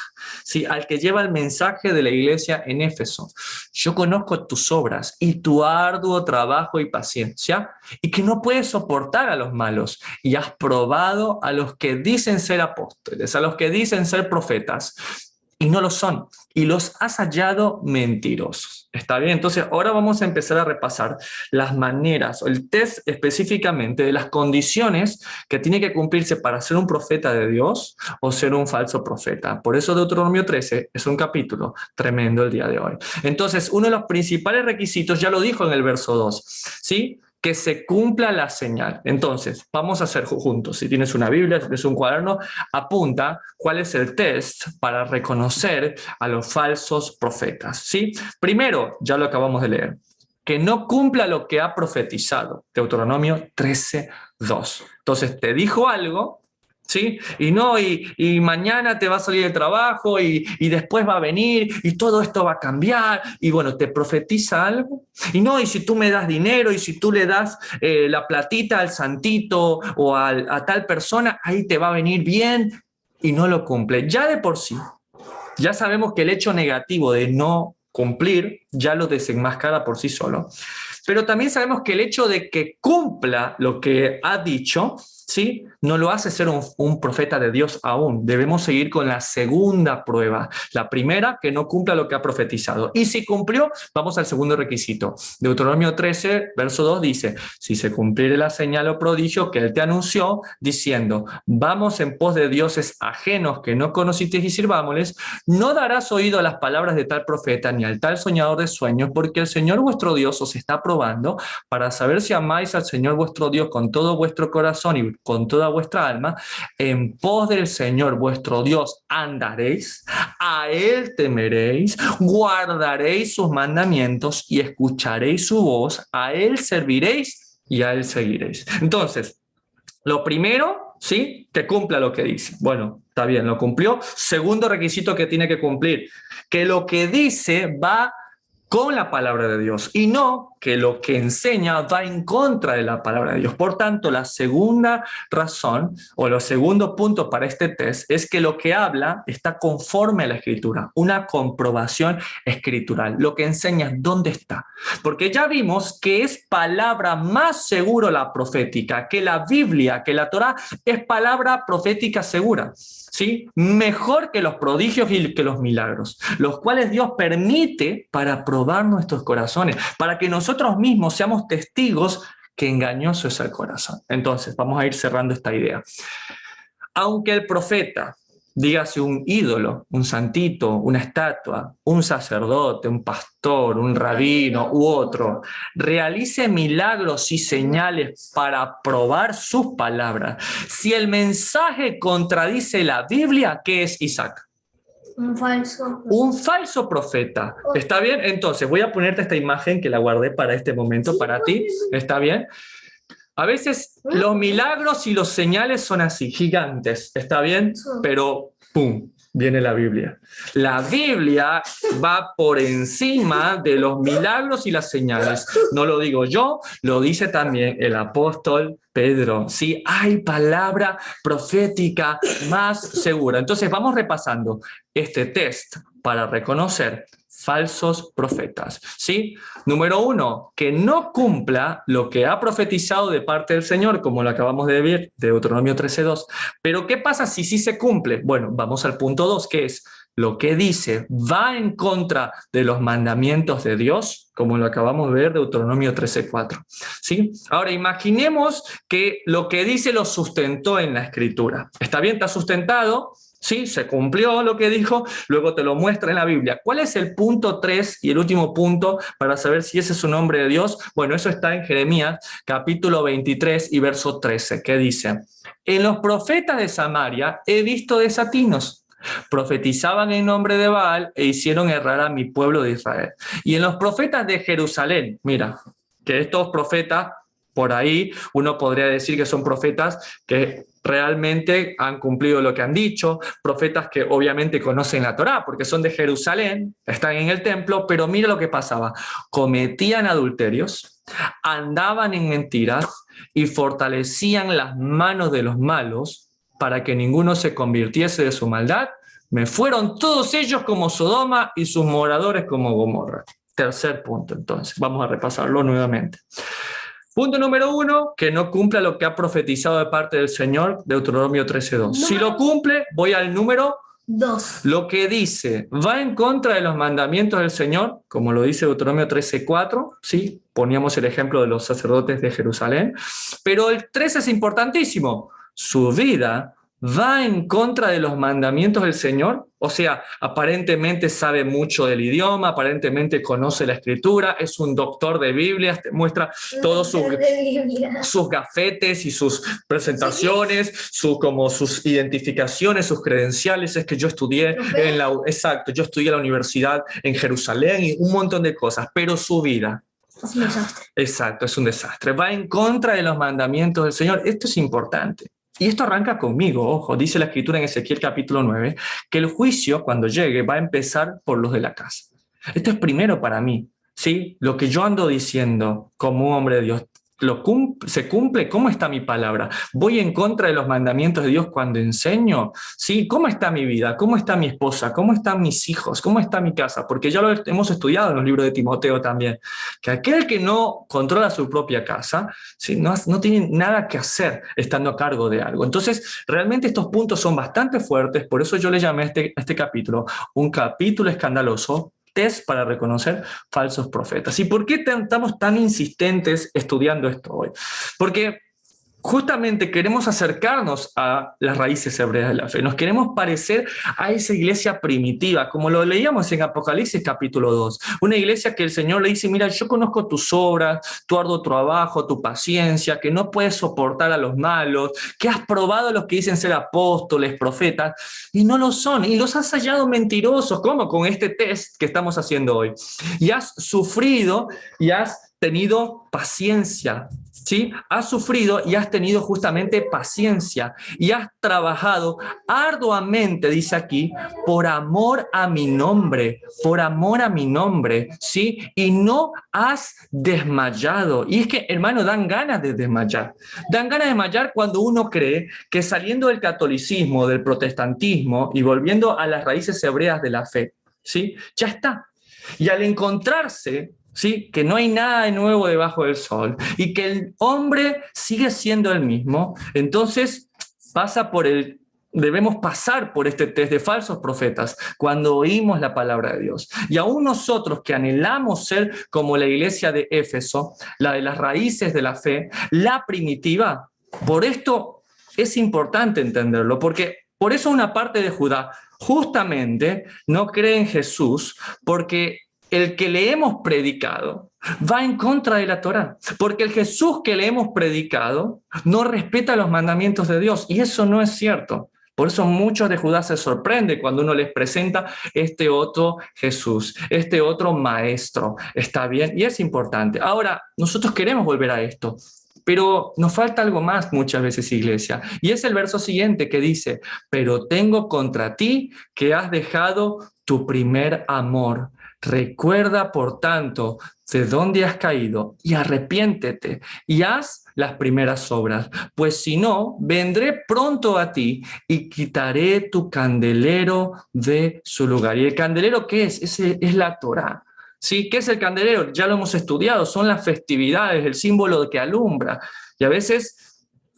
¿sí? Al que lleva el mensaje de la iglesia en Éfeso: yo conozco tus obras y tu arduo trabajo y paciencia, y que no puedes soportar a los malos, y has probado a los que dicen ser apóstoles, a los que dicen ser profetas, y no lo son, y los has hallado mentirosos. ¿Está bien? Entonces ahora vamos a empezar a repasar las maneras, o el test específicamente de las condiciones que tiene que cumplirse para ser un profeta de Dios o ser un falso profeta. Por eso Deuteronomio 13 es un capítulo tremendo el día de hoy. Entonces, uno de los principales requisitos, ya lo dijo en el verso 2, ¿sí? Que se cumpla la señal. Entonces, vamos a hacer juntos. Si tienes una Biblia, si tienes un cuaderno, apunta cuál es el test para reconocer a los falsos profetas, ¿sí? Primero, ya lo acabamos de leer, que no cumpla lo que ha profetizado. Deuteronomio 13:2. Entonces, te dijo algo, ¿sí? Y mañana te va a salir el trabajo y después va a venir y todo esto va a cambiar y bueno, te profetiza algo. Y si tú me das dinero y si tú le das la platita al santito o a tal persona, ahí te va a venir bien, y no lo cumple. Ya de por sí, ya sabemos que el hecho negativo de no cumplir ya lo desenmascara por sí solo. Pero también sabemos que el hecho de que cumpla lo que ha dicho, ¿sí?, no lo hace ser un profeta de Dios aún. Debemos seguir con la segunda prueba. La primera, que no cumpla lo que ha profetizado. Y si cumplió, vamos al segundo requisito. Deuteronomio 13, verso 2 dice: si se cumpliere la señal o prodigio que él te anunció, diciendo: vamos en pos de dioses ajenos que no conociste y sirvámosles, no darás oído a las palabras de tal profeta ni al tal soñador de sueños, porque el Señor vuestro Dios os está probando para saber si amáis al Señor vuestro Dios con todo vuestro corazón y con toda vuestra alma. En pos del Señor vuestro Dios andaréis, a Él temeréis, guardaréis sus mandamientos y escucharéis su voz, a Él serviréis y a Él seguiréis. Entonces, lo primero, ¿sí?, que cumpla lo que dice. Bueno, está bien, lo cumplió. Segundo requisito que tiene que cumplir, que lo que dice va con la palabra de Dios y no que lo que enseña va en contra de la palabra de Dios. Por tanto, la segunda razón o el segundo punto para este test es que lo que habla está conforme a la Escritura, una comprobación escritural. Lo que enseña es dónde está. Porque ya vimos que es palabra más segura la profética, que la Biblia, que la Torá es palabra profética segura. ¿Sí? Mejor que los prodigios y que los milagros, los cuales Dios permite para probar nuestros corazones, para que nosotros mismos seamos testigos que engañoso es el corazón. Entonces, vamos a ir cerrando esta idea. Aunque el profeta, dígase un ídolo, un santito, una estatua, un sacerdote, un pastor, un rabino u otro, realice milagros y señales para probar sus palabras. Si el mensaje contradice la Biblia, ¿qué es Isaac? Un falso. Un falso profeta. ¿Está bien? Entonces, voy a ponerte esta imagen que la guardé para este momento, para ti. ¿Está bien? A veces los milagros y los señales son así, gigantes, ¿está bien? Pero, ¡pum!, viene la Biblia. La Biblia va por encima de los milagros y las señales. No lo digo yo, lo dice también el apóstol Pedro. Sí, hay palabra profética más segura. Entonces, vamos repasando este test para reconocer falsos profetas, ¿sí? Número 1, que no cumpla lo que ha profetizado de parte del Señor, como lo acabamos de ver, de Deuteronomio 13:2. Pero ¿qué pasa si sí se cumple? Bueno, vamos al punto 2, que es lo que dice, va en contra de los mandamientos de Dios, como lo acabamos de ver, Deuteronomio 13:4, ¿sí? Ahora, imaginemos que lo que dice lo sustentó en la Escritura. ¿Está bien? ¿Está sustentado? Sí, se cumplió lo que dijo, luego te lo muestra en la Biblia. ¿Cuál es el punto 3 y el último punto para saber si ese es un nombre de Dios? Bueno, eso está en Jeremías, capítulo 23 y verso 13, que dice, en los profetas de Samaria he visto desatinos. Profetizaban en nombre de Baal e hicieron errar a mi pueblo de Israel. Y en los profetas de Jerusalén, mira, que estos profetas, por ahí uno podría decir que son profetas que realmente han cumplido lo que han dicho, profetas que obviamente conocen la Torá, porque son de Jerusalén, están en el templo, pero mira lo que pasaba, cometían adulterios, andaban en mentiras y fortalecían las manos de los malos para que ninguno se convirtiese de su maldad. Me fueron todos ellos como Sodoma y sus moradores como Gomorra. Tercer punto, entonces, vamos a repasarlo nuevamente. Punto número 1, que no cumpla lo que ha profetizado de parte del Señor, Deuteronomio 13:2. Si lo cumple, voy al número 2. Lo que dice, va en contra de los mandamientos del Señor, como lo dice Deuteronomio 13:4, ¿sí? Poníamos el ejemplo de los sacerdotes de Jerusalén, pero el 13 es importantísimo. Su vida va en contra de los mandamientos del Señor, o sea, aparentemente sabe mucho del idioma, aparentemente conoce la Escritura, es un doctor de Biblias, te muestra todos sus gafetes y sus presentaciones, como sus identificaciones, sus credenciales. Es que yo estudié yo estudié en la universidad en Jerusalén y un montón de cosas, pero su vida es un desastre. Exacto, es un desastre. Va en contra de los mandamientos del Señor. Esto es importante. Y esto arranca conmigo, ojo, dice la Escritura en Ezequiel capítulo 9, que el juicio cuando llegue va a empezar por los de la casa. Esto es primero para mí, ¿sí? Lo que yo ando diciendo como un hombre de Dios, ¿se cumple? ¿Cómo está mi palabra? ¿Voy en contra de los mandamientos de Dios cuando enseño? ¿Sí? ¿Cómo está mi vida? ¿Cómo está mi esposa? ¿Cómo están mis hijos? ¿Cómo está mi casa? Porque ya lo hemos estudiado en los libros de Timoteo también, que aquel que no controla su propia casa, ¿sí? no tiene nada que hacer estando a cargo de algo. Entonces, realmente estos puntos son bastante fuertes, por eso yo le llamé a este capítulo un capítulo escandaloso, test para reconocer falsos profetas. ¿Y por qué estamos tan insistentes estudiando esto hoy? Porque justamente queremos acercarnos a las raíces hebreas de la fe. Nos queremos parecer a esa iglesia primitiva, como lo leíamos en Apocalipsis capítulo 2. Una iglesia que el Señor le dice, mira, yo conozco tus obras, tu arduo trabajo, tu paciencia, que no puedes soportar a los malos, que has probado a los que dicen ser apóstoles, profetas, y no lo son, y los has hallado mentirosos, como con este test que estamos haciendo hoy. Y has sufrido y has tenido paciencia, ¿sí? Has sufrido y has tenido justamente paciencia y has trabajado arduamente, dice aquí, por amor a mi nombre, ¿sí? Y no has desmayado. Y es que, hermano, dan ganas de desmayar. Dan ganas de desmayar cuando uno cree que saliendo del catolicismo, del protestantismo y volviendo a las raíces hebreas de la fe, ¿sí? Ya está. Y al encontrarse, ¿sí?, que no hay nada de nuevo debajo del sol y que el hombre sigue siendo el mismo, entonces debemos pasar por este test de falsos profetas cuando oímos la palabra de Dios. Y aún nosotros que anhelamos ser como la iglesia de Éfeso, la de las raíces de la fe, la primitiva, por esto es importante entenderlo, porque por eso una parte de Judá justamente no cree en Jesús, porque el que le hemos predicado va en contra de la Torá, porque el Jesús que le hemos predicado no respeta los mandamientos de Dios, y eso no es cierto. Por eso muchos de Judá se sorprenden cuando uno les presenta este otro Jesús, este otro maestro. ¿Está bien? Y es importante. Ahora, nosotros queremos volver a esto, pero nos falta algo más muchas veces, iglesia. Y es el verso siguiente que dice, pero tengo contra ti que has dejado tu primer amor. Recuerda, por tanto, de dónde has caído y arrepiéntete y haz las primeras obras, pues si no, vendré pronto a ti y quitaré tu candelero de su lugar. ¿Y el candelero qué es? Es la Torá. ¿Sí? ¿Qué es el candelero? Ya lo hemos estudiado, son las festividades, el símbolo que alumbra. Y a veces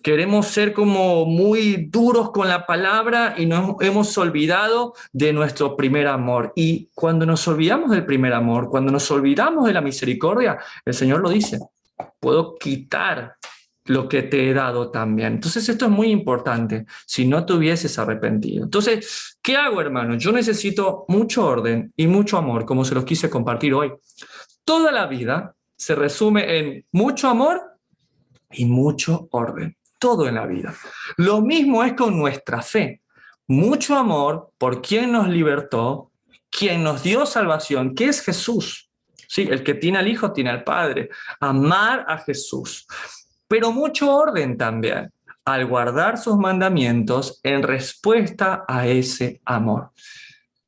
queremos ser como muy duros con la palabra y nos hemos olvidado de nuestro primer amor. Y cuando nos olvidamos del primer amor, cuando nos olvidamos de la misericordia, el Señor lo dice, puedo quitar lo que te he dado también. Entonces esto es muy importante, si no te hubieses arrepentido. Entonces, ¿qué hago, hermano? Yo necesito mucho orden y mucho amor, como se los quise compartir hoy. Toda la vida se resume en mucho amor y mucho orden. Todo en la vida. Lo mismo es con nuestra fe. Mucho amor por quien nos libertó, quien nos dio salvación, que es Jesús. Sí, el que tiene al Hijo tiene al Padre. Amar a Jesús. Pero mucho orden también, al guardar sus mandamientos en respuesta a ese amor.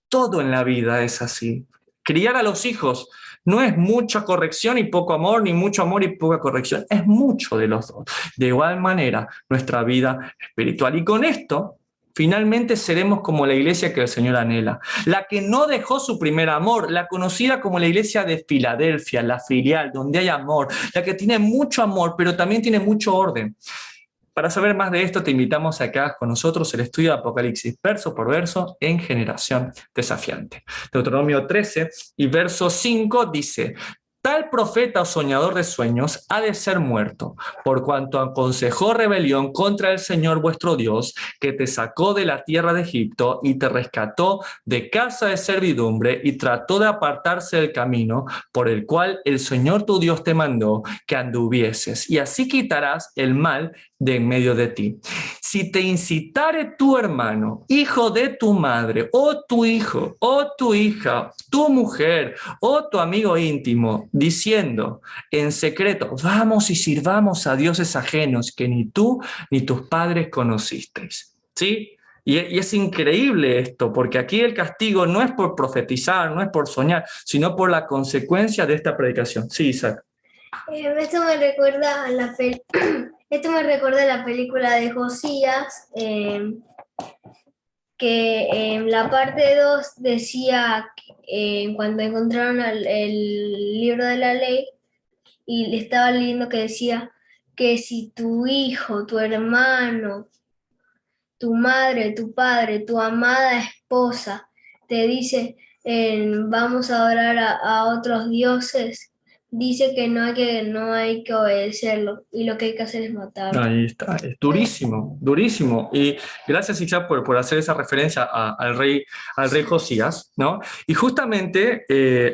Todo en la vida es así. Criar a los hijos no es mucha corrección y poco amor, ni mucho amor y poca corrección, es mucho de los dos. De igual manera, nuestra vida espiritual. Y con esto, finalmente seremos como la iglesia que el Señor anhela, la que no dejó su primer amor, la conocida como la iglesia de Filadelfia, la filial, donde hay amor, la que tiene mucho amor, pero también tiene mucho orden. Para saber más de esto, te invitamos a que hagas con nosotros el estudio de Apocalipsis verso por verso en Generación Desafiante. Deuteronomio 13 y verso 5 dice: tal profeta o soñador de sueños ha de ser muerto, por cuanto aconsejó rebelión contra el Señor vuestro Dios, que te sacó de la tierra de Egipto y te rescató de casa de servidumbre y trató de apartarse del camino por el cual el Señor tu Dios te mandó que anduvieses, y así quitarás el mal de en medio de ti. Si te incitare tu hermano, hijo de tu madre, o tu hijo, o tu hija, tu mujer, o tu amigo íntimo, diciendo en secreto, vamos y sirvamos a dioses ajenos que ni tú ni tus padres conocisteis. ¿Sí? Y es increíble esto, porque aquí el castigo no es por profetizar, no es por soñar, sino por la consecuencia de esta predicación. Sí, Isaac. Esto me recuerda a esto me recuerda a la película de Josías, que en la parte 2 decía, cuando encontraron el libro de la ley, y le estaba leyendo que decía que si tu hijo, tu hermano, tu madre, tu padre, tu amada esposa te dice, vamos a adorar a otros dioses, dice que no hay que obedecerlo y lo que hay que hacer es matarlo. Ahí está, es durísimo, durísimo. Y gracias, Isaac, por hacer esa referencia al rey Josías, ¿no? Y justamente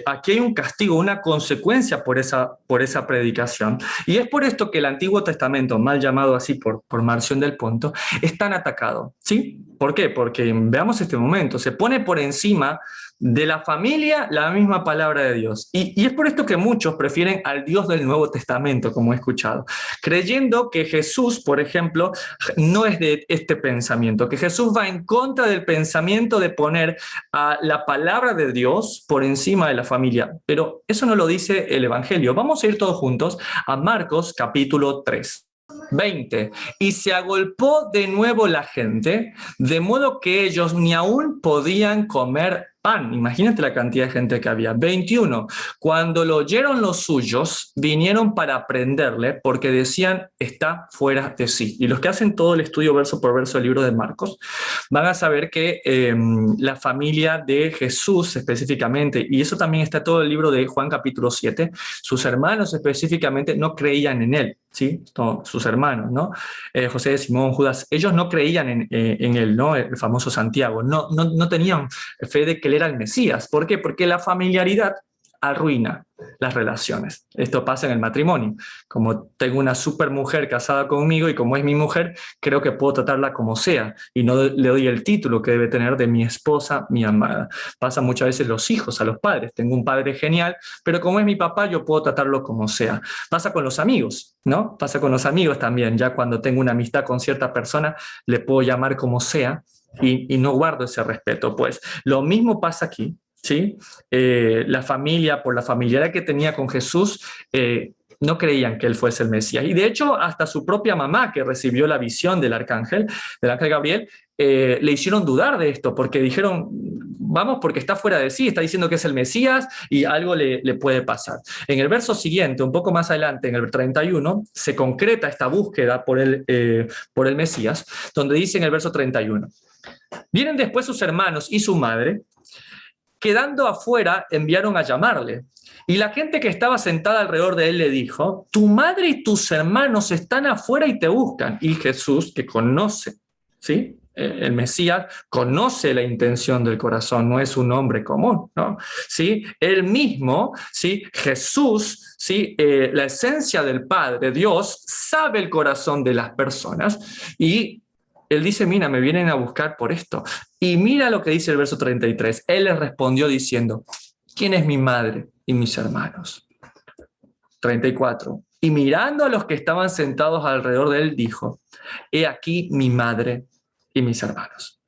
aquí hay un castigo, una consecuencia por esa predicación. Y es por esto que el Antiguo Testamento, mal llamado así por Marción del Ponto, es tan atacado, ¿sí? ¿Por qué? Porque veamos este momento, se pone por encima De la familia, la misma palabra de Dios. Y es por esto que muchos prefieren al Dios del Nuevo Testamento, como he escuchado, creyendo que Jesús, por ejemplo, no es de este pensamiento, que Jesús va en contra del pensamiento de poner a la palabra de Dios por encima de la familia. Pero eso no lo dice el Evangelio. Vamos a ir todos juntos a Marcos capítulo 3. 20. Y se agolpó de nuevo la gente, de modo que ellos ni aún podían comer pan. Imagínate la cantidad de gente que había. 21. Cuando lo oyeron los suyos, vinieron para prenderle porque decían, está fuera de sí. Y los que hacen todo el estudio verso por verso del libro de Marcos van a saber que la familia de Jesús específicamente, y eso también está todo el libro de Juan capítulo 7, sus hermanos específicamente no creían en él, ¿sí? Todos sus hermanos, ¿no? José, Simón, Judas, ellos no creían en él, ¿no? El famoso Santiago, no tenían fe de que él era el Mesías. ¿Por qué? Porque la familiaridad arruina las relaciones. Esto pasa en el matrimonio. Como tengo una super mujer casada conmigo y como es mi mujer, creo que puedo tratarla como sea y no le doy el título que debe tener de mi esposa, mi amada. Pasa muchas veces los hijos a los padres. Tengo un padre genial, pero como es mi papá, yo puedo tratarlo como sea. Pasa con los amigos, ¿no? Pasa con los amigos también. Ya cuando tengo una amistad con cierta persona, le puedo llamar como sea y no guardo ese respeto. Pues lo mismo pasa aquí. ¿Sí? La familia, por la familiaridad que tenía con Jesús, no creían que él fuese el Mesías. Y de hecho, hasta su propia mamá, que recibió la visión del ángel Gabriel, le hicieron dudar de esto, porque dijeron, vamos, porque está fuera de sí, está diciendo que es el Mesías y algo le puede pasar. En el verso siguiente, un poco más adelante, en el 31, se concreta esta búsqueda por el Mesías, donde dice en el verso 31, vienen después sus hermanos y su madre, quedando afuera, enviaron a llamarle. Y la gente que estaba sentada alrededor de él le dijo, tu madre y tus hermanos están afuera y te buscan. Y Jesús, que conoce, ¿sí? El Mesías conoce la intención del corazón, no es un hombre común, ¿no? ¿Sí? Él mismo, ¿sí? Jesús, ¿sí? La esencia del Padre, Dios, sabe el corazón de las personas y él dice, mira, me vienen a buscar por esto. Y mira lo que dice el verso 33. Él les respondió diciendo, ¿quién es mi madre y mis hermanos? 34. Y mirando a los que estaban sentados alrededor de él, dijo, he aquí mi madre y mis hermanos.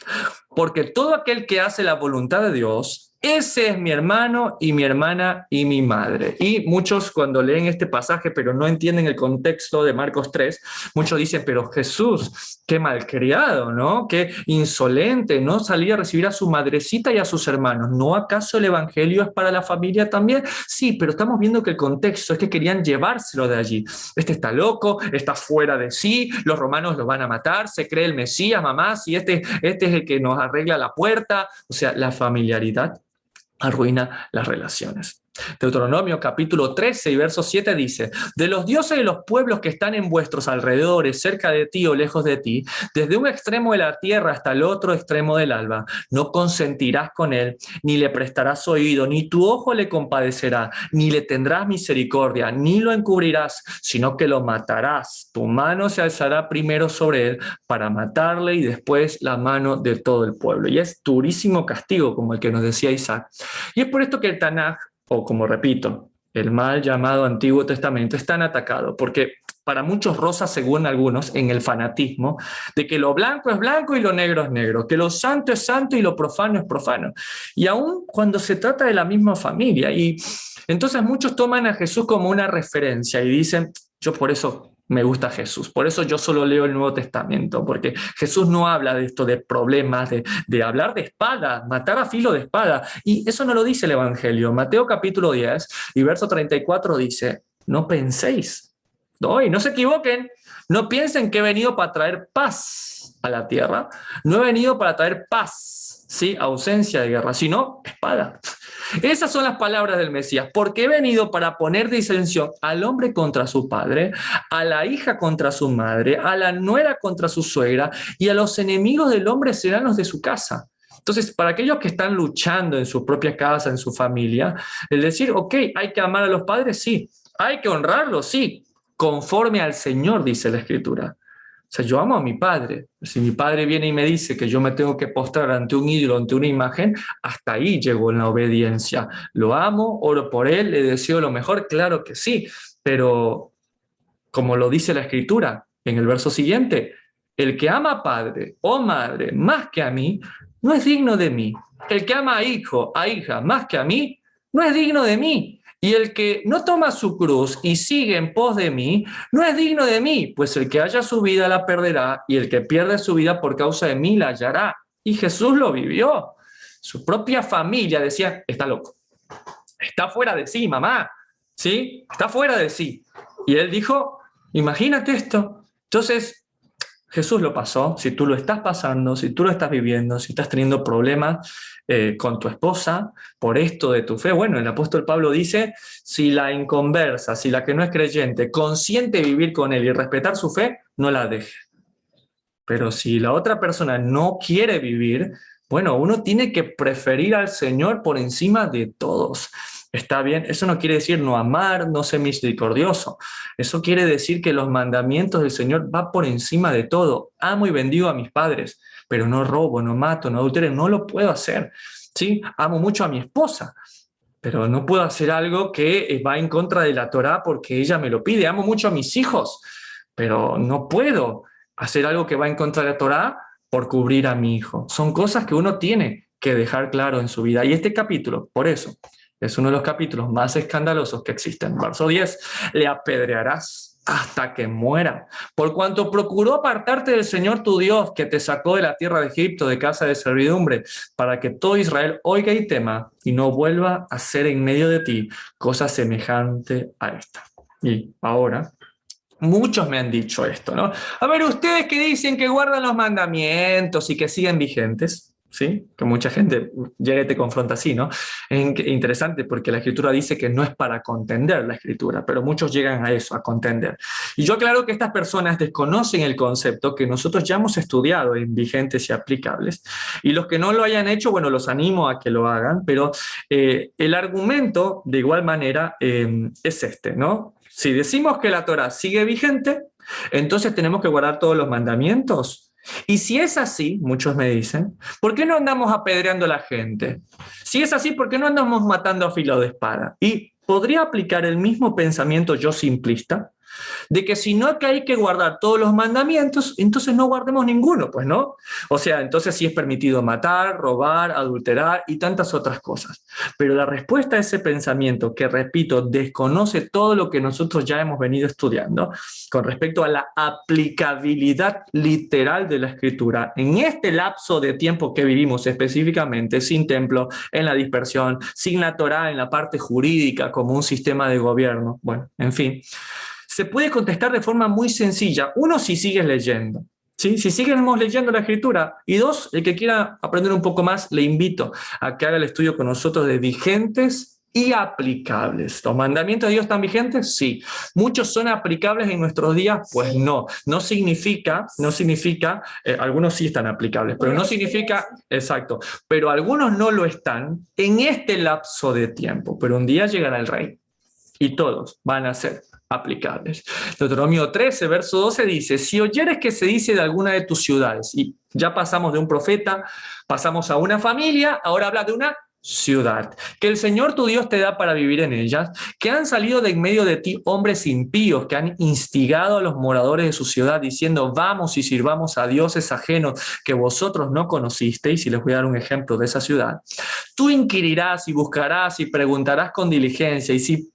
Porque todo aquel que hace la voluntad de Dios, ese es mi hermano y mi hermana y mi madre. Y muchos cuando leen este pasaje, pero no entienden el contexto de Marcos 3, muchos dicen, pero Jesús, qué malcriado, ¿no? Qué insolente, ¿no? Salía a recibir a su madrecita y a sus hermanos. ¿No acaso el evangelio es para la familia también? Sí, pero estamos viendo que el contexto es que querían llevárselo de allí. Este está loco, está fuera de sí, los romanos lo van a matar, se cree el Mesías, mamá, si este es el que nos arregla la puerta. O sea, la familiaridad arruina las relaciones. Deuteronomio capítulo 13 y verso 7 dice, de los dioses de los pueblos que están en vuestros alrededores, cerca de ti o lejos de ti, desde un extremo de la tierra hasta el otro extremo del alba, no consentirás con él, ni le prestarás oído, ni tu ojo le compadecerá, ni le tendrás misericordia, ni lo encubrirás, sino que lo matarás. Tu mano se alzará primero sobre él para matarle y después la mano de todo el pueblo. Y es durísimo castigo, como el que nos decía Isaac. Y es por esto que el Tanaj, o como repito, el mal llamado Antiguo Testamento es tan atacado, porque para muchos roza, según algunos, en el fanatismo, de que lo blanco es blanco y lo negro es negro, que lo santo es santo y lo profano es profano. Y aún cuando se trata de la misma familia, y entonces muchos toman a Jesús como una referencia y dicen, yo por eso me gusta Jesús, por eso yo solo leo el Nuevo Testamento, porque Jesús no habla de esto, de problemas, de hablar de espada, matar a filo de espada, y eso no lo dice el Evangelio. Mateo capítulo 10 y verso 34 dice, no penséis, no se equivoquen, no piensen que he venido para traer paz a la tierra, no he venido para traer paz, ¿sí? Ausencia de guerra, sino espada. Esas son las palabras del Mesías, porque he venido para poner disensión al hombre contra su padre, a la hija contra su madre, a la nuera contra su suegra, y a los enemigos del hombre serán los de su casa. Entonces, para aquellos que están luchando en su propia casa, en su familia, el decir, ok, hay que amar a los padres, sí, hay que honrarlos, sí, conforme al Señor, dice la Escritura. O sea, yo amo a mi padre. Si mi padre viene y me dice que yo me tengo que postrar ante un ídolo, ante una imagen, hasta ahí llego en la obediencia. Lo amo, oro por él, le deseo lo mejor, claro que sí, pero como lo dice la Escritura en el verso siguiente, el que ama a padre o madre más que a mí, no es digno de mí. El que ama a hijo, a hija más que a mí, no es digno de mí. Y el que no toma su cruz y sigue en pos de mí, no es digno de mí, pues el que haya su vida la perderá, y el que pierde su vida por causa de mí la hallará. Y Jesús lo vivió. Su propia familia decía, está loco, está fuera de sí, mamá, ¿sí? Está fuera de sí. Y él dijo, imagínate esto. Entonces, Jesús lo pasó. Si tú lo estás pasando, si tú lo estás viviendo, si estás teniendo problemas con tu esposa por esto de tu fe, bueno, el apóstol Pablo dice, si la inconversa, si la que no es creyente, consiente vivir con él y respetar su fe, no la deje. Pero si la otra persona no quiere vivir, bueno, uno tiene que preferir al Señor por encima de todos. Está bien, eso no quiere decir no amar, no ser misericordioso. Eso quiere decir que los mandamientos del Señor van por encima de todo. Amo y bendigo a mis padres, pero no robo, no mato, no adultero, no lo puedo hacer. ¿Sí? Amo mucho a mi esposa, pero no puedo hacer algo que va en contra de la Torá porque ella me lo pide. Amo mucho a mis hijos, pero no puedo hacer algo que va en contra de la Torá por cubrir a mi hijo. Son cosas que uno tiene que dejar claro en su vida. Y este capítulo, por eso, es uno de los capítulos más escandalosos que existen. Verso 10, le apedrearás hasta que muera, por cuanto procuró apartarte del Señor tu Dios, que te sacó de la tierra de Egipto, de casa de servidumbre, para que todo Israel oiga y tema, y no vuelva a hacer en medio de ti cosa semejante a esta. Y ahora, muchos me han dicho esto, ¿no? A ver, ustedes que dicen que guardan los mandamientos y que siguen vigentes, ¿sí? Que mucha gente llega y te confronta así, ¿no? Es interesante porque la Escritura dice que no es para contender la Escritura, pero muchos llegan a eso, a contender. Y yo aclaro que estas personas desconocen el concepto que nosotros ya hemos estudiado en vigentes y aplicables. Y los que no lo hayan hecho, bueno, los animo a que lo hagan, pero el argumento, de igual manera, es este, ¿no? Si decimos que la Torá sigue vigente, entonces tenemos que guardar todos los mandamientos. Y si es así, muchos me dicen, ¿por qué no andamos apedreando a la gente? Si es así, ¿por qué no andamos matando a filo de espada? Y podría aplicar el mismo pensamiento yo simplista, de que si no que hay que guardar todos los mandamientos, entonces no guardemos ninguno, pues no. O sea, entonces sí es permitido matar, robar, adulterar y tantas otras cosas. Pero la respuesta a ese pensamiento, que repito, desconoce todo lo que nosotros ya hemos venido estudiando, con respecto a la aplicabilidad literal de la Escritura, en este lapso de tiempo que vivimos específicamente, sin templo, en la dispersión, sin la Torá, en la parte jurídica, como un sistema de gobierno, bueno, en fin, se puede contestar de forma muy sencilla. Uno, si sigues leyendo, ¿sí? Si seguimos leyendo la Escritura. Y dos, el que quiera aprender un poco más, le invito a que haga el estudio con nosotros de vigentes y aplicables. ¿Los mandamientos de Dios están vigentes? Sí. ¿Muchos son aplicables en nuestros días? Pues no. No significa, algunos sí están aplicables, pero no significa, exacto, pero algunos no lo están en este lapso de tiempo. Pero un día llegará el Rey y todos van a ser aplicables. Deuteronomio 13, verso 12 dice, si oyeres que se dice de alguna de tus ciudades, y ya pasamos de un profeta, pasamos a una familia, ahora habla de una ciudad, que el Señor tu Dios te da para vivir en ellas, que han salido de en medio de ti hombres impíos, que han instigado a los moradores de su ciudad, diciendo, vamos y sirvamos a dioses ajenos que vosotros no conocisteis, y les voy a dar un ejemplo de esa ciudad. Tú inquirirás y buscarás y preguntarás con diligencia, y si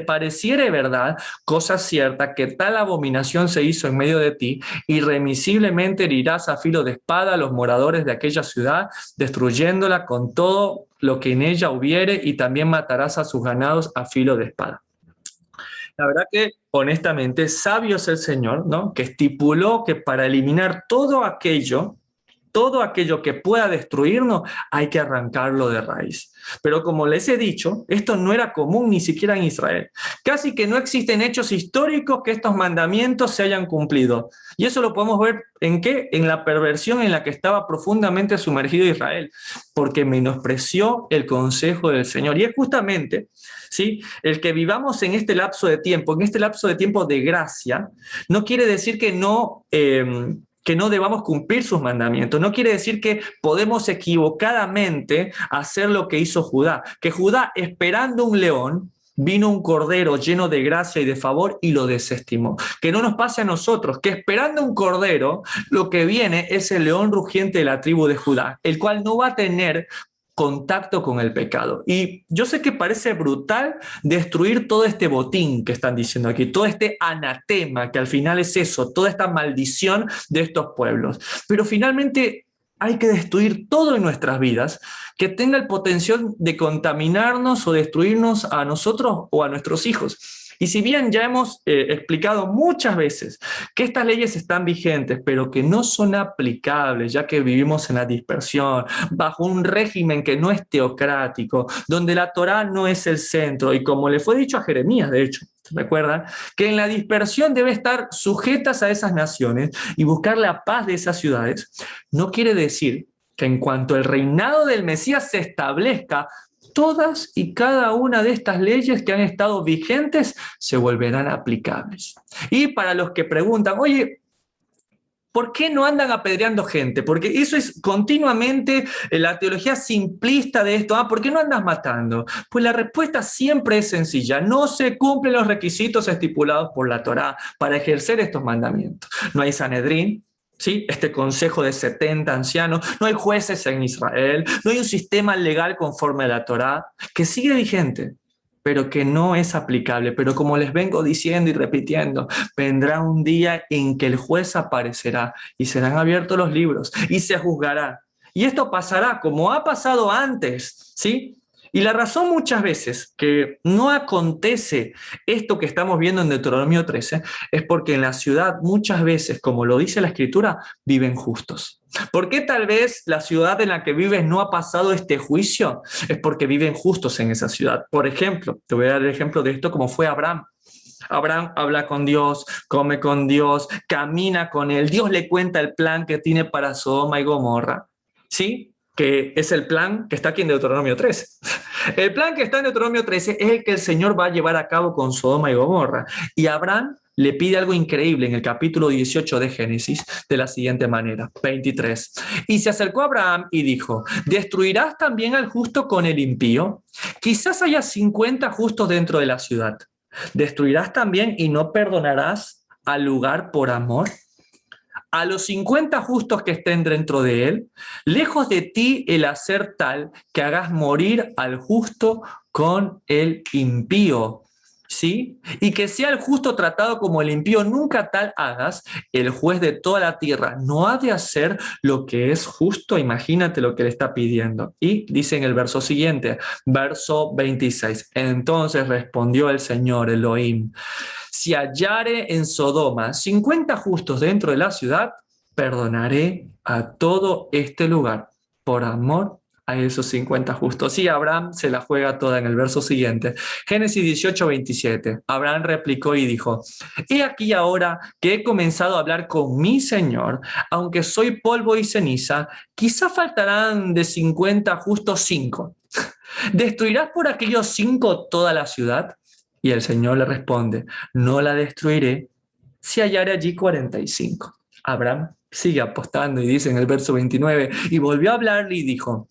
pareciere verdad, cosa cierta, que tal abominación se hizo en medio de ti, irremisiblemente herirás a filo de espada a los moradores de aquella ciudad, destruyéndola con todo lo que en ella hubiere, y también matarás a sus ganados a filo de espada. La verdad que, honestamente, sabio es el Señor, ¿no? Que estipuló que para eliminar todo aquello todo aquello que pueda destruirnos, hay que arrancarlo de raíz. Pero como les he dicho, esto no era común ni siquiera en Israel. Casi que no existen hechos históricos que estos mandamientos se hayan cumplido. Y eso lo podemos ver ¿en qué? En la perversión en la que estaba profundamente sumergido Israel, porque menospreció el consejo del Señor. Y es justamente, ¿sí?, el que vivamos en este lapso de tiempo de gracia, no quiere decir que no debamos cumplir sus mandamientos. No quiere decir que podemos equivocadamente hacer lo que hizo Judá. Que Judá, esperando un león, vino un cordero lleno de gracia y de favor y lo desestimó. Que no nos pase a nosotros, que esperando un cordero, lo que viene es el león rugiente de la tribu de Judá, el cual no va a tener contacto con el pecado. Y yo sé que parece brutal destruir todo este botín que están diciendo aquí, todo este anatema, que al final es eso, toda esta maldición de estos pueblos. Pero finalmente hay que destruir todo en nuestras vidas que tenga el potencial de contaminarnos o destruirnos a nosotros o a nuestros hijos. Y si bien ya hemos explicado muchas veces que estas leyes están vigentes, pero que no son aplicables, ya que vivimos en la dispersión, bajo un régimen que no es teocrático, donde la Torá no es el centro, y como le fue dicho a Jeremías, de hecho, ¿recuerdan? Que en la dispersión debe estar sujetas a esas naciones y buscar la paz de esas ciudades, no quiere decir que en cuanto el reinado del Mesías se establezca, todas y cada una de estas leyes que han estado vigentes se volverán aplicables. Y para los que preguntan, oye, ¿por qué no andan apedreando gente? Porque eso es continuamente la teología simplista de esto. ¿Por qué no andas matando? Pues la respuesta siempre es sencilla. No se cumplen los requisitos estipulados por la Torá para ejercer estos mandamientos. No hay Sanedrín, ¿sí?, este consejo de 70 ancianos, no hay jueces en Israel, no hay un sistema legal conforme a la Torá, que sigue vigente, pero que no es aplicable. Pero como les vengo diciendo y repitiendo, vendrá un día en que el juez aparecerá y serán abiertos los libros y se juzgará. Y esto pasará como ha pasado antes, ¿sí? Y la razón muchas veces que no acontece esto que estamos viendo en Deuteronomio 13 es porque en la ciudad muchas veces, como lo dice la Escritura, viven justos. ¿Por qué tal vez la ciudad en la que vives no ha pasado este juicio? Es porque viven justos en esa ciudad. Por ejemplo, te voy a dar el ejemplo de esto como fue Abraham. Abraham habla con Dios, come con Dios, camina con él. Dios le cuenta el plan que tiene para Sodoma y Gomorra, ¿sí?, que es el plan que está aquí en Deuteronomio 13. El plan que está en Deuteronomio 13 es el que el Señor va a llevar a cabo con Sodoma y Gomorra. Y Abraham le pide algo increíble en el capítulo 18 de Génesis de la siguiente manera, 23. Y se acercó a Abraham y dijo, ¿destruirás también al justo con el impío? Quizás haya 50 justos dentro de la ciudad. ¿Destruirás también y no perdonarás al lugar por amor? A los 50 justos que estén dentro de él, lejos de ti el hacer tal que hagas morir al justo con el impío, ¿sí? Y que sea el justo tratado como el impío, nunca tal hagas. El juez de toda la tierra no ha de hacer lo que es justo. Imagínate lo que le está pidiendo. Y dice en el verso siguiente, verso 26, entonces respondió el Señor Elohim, si hallare en Sodoma 50 justos dentro de la ciudad, perdonaré a todo este lugar por amor a esos 50 justos. Y Abraham se la juega toda en el verso siguiente. Génesis 18, 27. Abraham replicó y dijo, he aquí ahora que he comenzado a hablar con mi Señor, aunque soy polvo y ceniza, quizá faltarán de 50 justos 5. ¿Destruirás por aquellos 5 toda la ciudad? Y el Señor le responde, no la destruiré si hallare allí 45. Abraham sigue apostando y dice en el verso 29, y volvió a hablarle y dijo,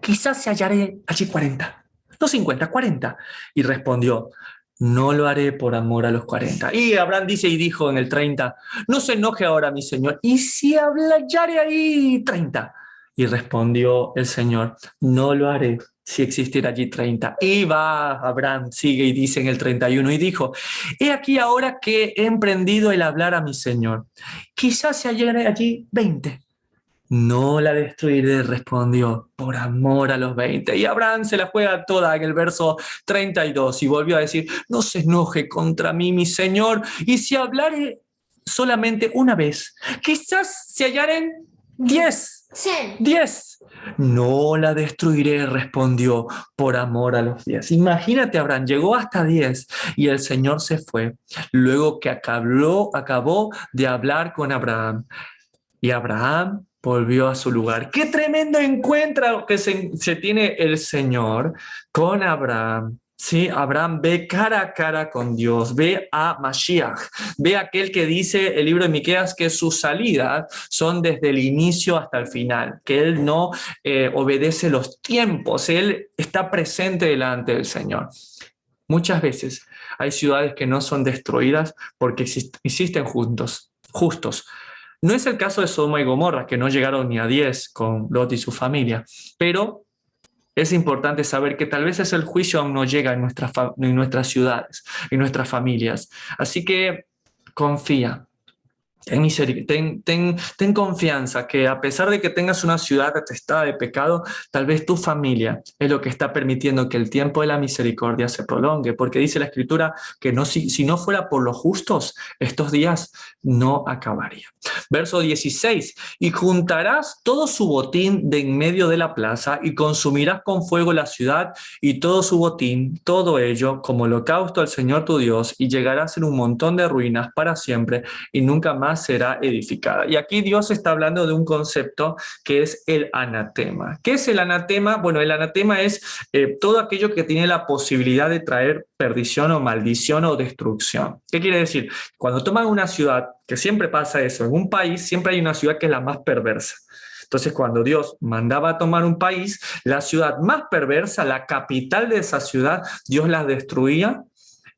quizás se hallaré allí 40, no 50, 40. Y respondió, no lo haré por amor a los 40. Y Abraham dice y dijo en el 30, no se enoje ahora mi Señor, y si hallare ahí 30. Y respondió el Señor, no lo haré si existiera allí 30. Y va Abraham, sigue y dice en el 31, y dijo, he aquí ahora que he emprendido el hablar a mi Señor, quizás se hallaré allí 20. No la destruiré, respondió, por amor a los 20. Y Abraham se la juega toda en el verso 32 y volvió a decir, no se enoje contra mí, mi Señor, y si hablare solamente una vez, quizás se hallaren 10. 10. 10. No la destruiré, respondió, por amor a los 10. Imagínate, Abraham llegó hasta 10 y el Señor se fue. Luego que acabó de hablar con Abraham. Y Abraham volvió a su lugar. ¡Qué tremendo encuentro que se tiene el Señor con Abraham! Sí, Abraham ve cara a cara con Dios, ve a Mashiach, ve a aquel que dice el libro de Miqueas que sus salidas son desde el inicio hasta el final, que él no obedece los tiempos, él está presente delante del Señor. Muchas veces hay ciudades que no son destruidas porque existen justos. No es el caso de Sodoma y Gomorra, que no llegaron ni a 10 con Lot y su familia, pero es importante saber que tal vez ese el juicio aún no llega en nuestras ciudades, en nuestras familias. Así que confía. Ten confianza que a pesar de que tengas una ciudad atestada de pecado, tal vez tu familia es lo que está permitiendo que el tiempo de la misericordia se prolongue, porque dice la Escritura que si no fuera por los justos, estos días no acabarían. Verso 16, y juntarás todo su botín de en medio de la plaza y consumirás con fuego la ciudad y todo su botín, todo ello como holocausto al Señor tu Dios, y llegarás en un montón de ruinas para siempre y nunca más será edificada. Y aquí Dios está hablando de un concepto que es el anatema. ¿Qué es el anatema? Bueno, el anatema es todo aquello que tiene la posibilidad de traer perdición o maldición o destrucción. ¿Qué quiere decir? Cuando toman una ciudad, que siempre pasa eso, en un país siempre hay una ciudad que es la más perversa. Entonces, cuando Dios mandaba a tomar un país, la ciudad más perversa, la capital de esa ciudad, Dios la destruía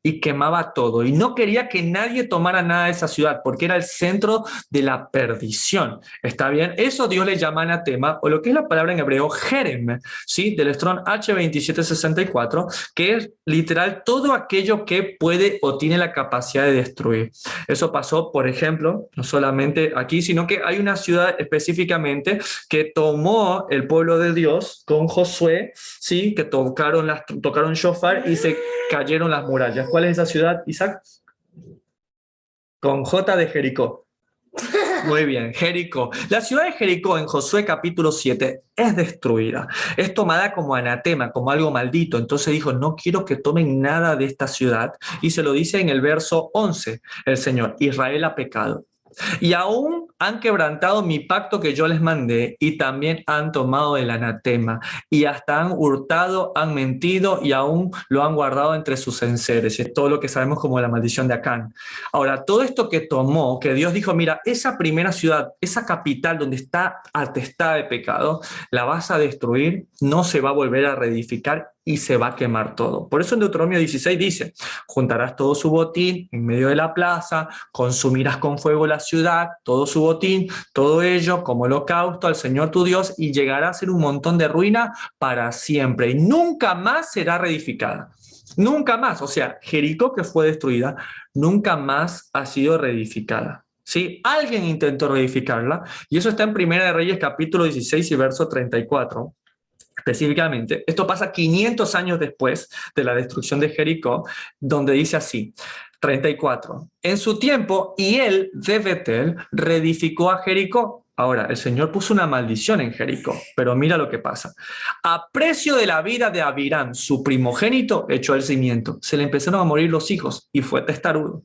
y quemaba todo. Y no quería que nadie tomara nada de esa ciudad porque era el centro de la perdición. ¿Está bien? Eso Dios le llama anatema, o lo que es la palabra en hebreo, jerem, ¿sí? Del Strong H2764, que es literal todo aquello que puede o tiene la capacidad de destruir. Eso pasó, por ejemplo, no solamente aquí, sino que hay una ciudad específicamente que tomó el pueblo de Dios con Josué, ¿sí? Que tocaron shofar y se cayeron las murallas. ¿Cuál es esa ciudad, Isaac? Con J de Jericó. Muy bien, Jericó. La ciudad de Jericó en Josué capítulo 7 es destruida. Es tomada como anatema, como algo maldito. Entonces dijo, no quiero que tomen nada de esta ciudad. Y se lo dice en el verso 11, el Señor, Israel ha pecado. Y aún han quebrantado mi pacto que yo les mandé y también han tomado el anatema y hasta han hurtado, han mentido y aún lo han guardado entre sus enseres. Es todo lo que sabemos como la maldición de Acán. Ahora, todo esto que tomó, que Dios dijo, mira, esa primera ciudad, esa capital donde está atestada de pecado, la vas a destruir, no se va a volver a reedificar y se va a quemar todo. Por eso en Deuteronomio 16 dice, juntarás todo su botín en medio de la plaza, consumirás con fuego la ciudad, todo su botín, todo ello como holocausto al Señor tu Dios, y llegará a ser un montón de ruina para siempre, y nunca más será reedificada. Nunca más, o sea, Jericó, que fue destruida, nunca más ha sido reedificada. ¿Sí? Alguien intentó reedificarla, y eso está en Primera de Reyes capítulo 16 y verso 34. Específicamente, esto pasa 500 años después de la destrucción de Jericó, donde dice así, 34, en su tiempo, y él de Betel reedificó a Jericó. Ahora, el Señor puso una maldición en Jericó, pero mira lo que pasa. A precio de la vida de Abirán, su primogénito, echó el cimiento. Se le empezaron a morir los hijos y fue testarudo.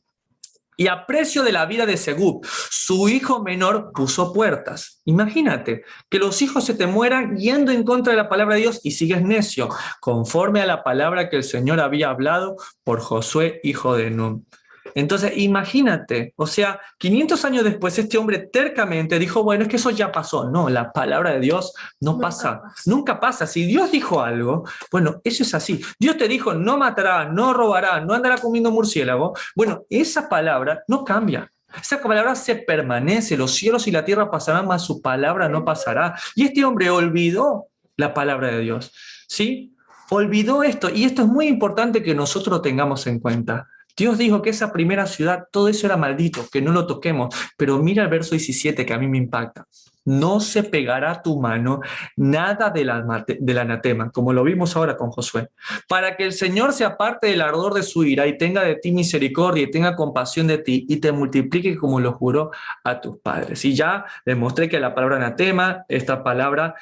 Y a precio de la vida de Segub, su hijo menor puso puertas. Imagínate que los hijos se te mueran yendo en contra de la palabra de Dios y sigues necio, conforme a la palabra que el Señor había hablado por Josué, hijo de Nun. Entonces, imagínate, o sea, 500 años después este hombre tercamente dijo, bueno, es que eso ya pasó. No, la palabra de Dios no pasa, nunca pasa. Si Dios dijo algo, bueno, eso es así. Dios te dijo, no matará, no robará, no andará comiendo murciélago. Bueno, esa palabra no cambia. Esa palabra se permanece, los cielos y la tierra pasarán, mas su palabra no pasará. Y este hombre olvidó la palabra de Dios, ¿sí? Olvidó esto, y esto es muy importante que nosotros lo tengamos en cuenta. Dios dijo que esa primera ciudad, todo eso era maldito, que no lo toquemos. Pero mira el verso 17 que a mí me impacta. no se pegará tu mano nada del anatema, como lo vimos ahora con Josué, para que el Señor se aparte del ardor de su ira y tenga de ti misericordia y tenga compasión de ti y te multiplique como lo juró a tus padres. Y ya les mostré que la palabra anatema, esta palabra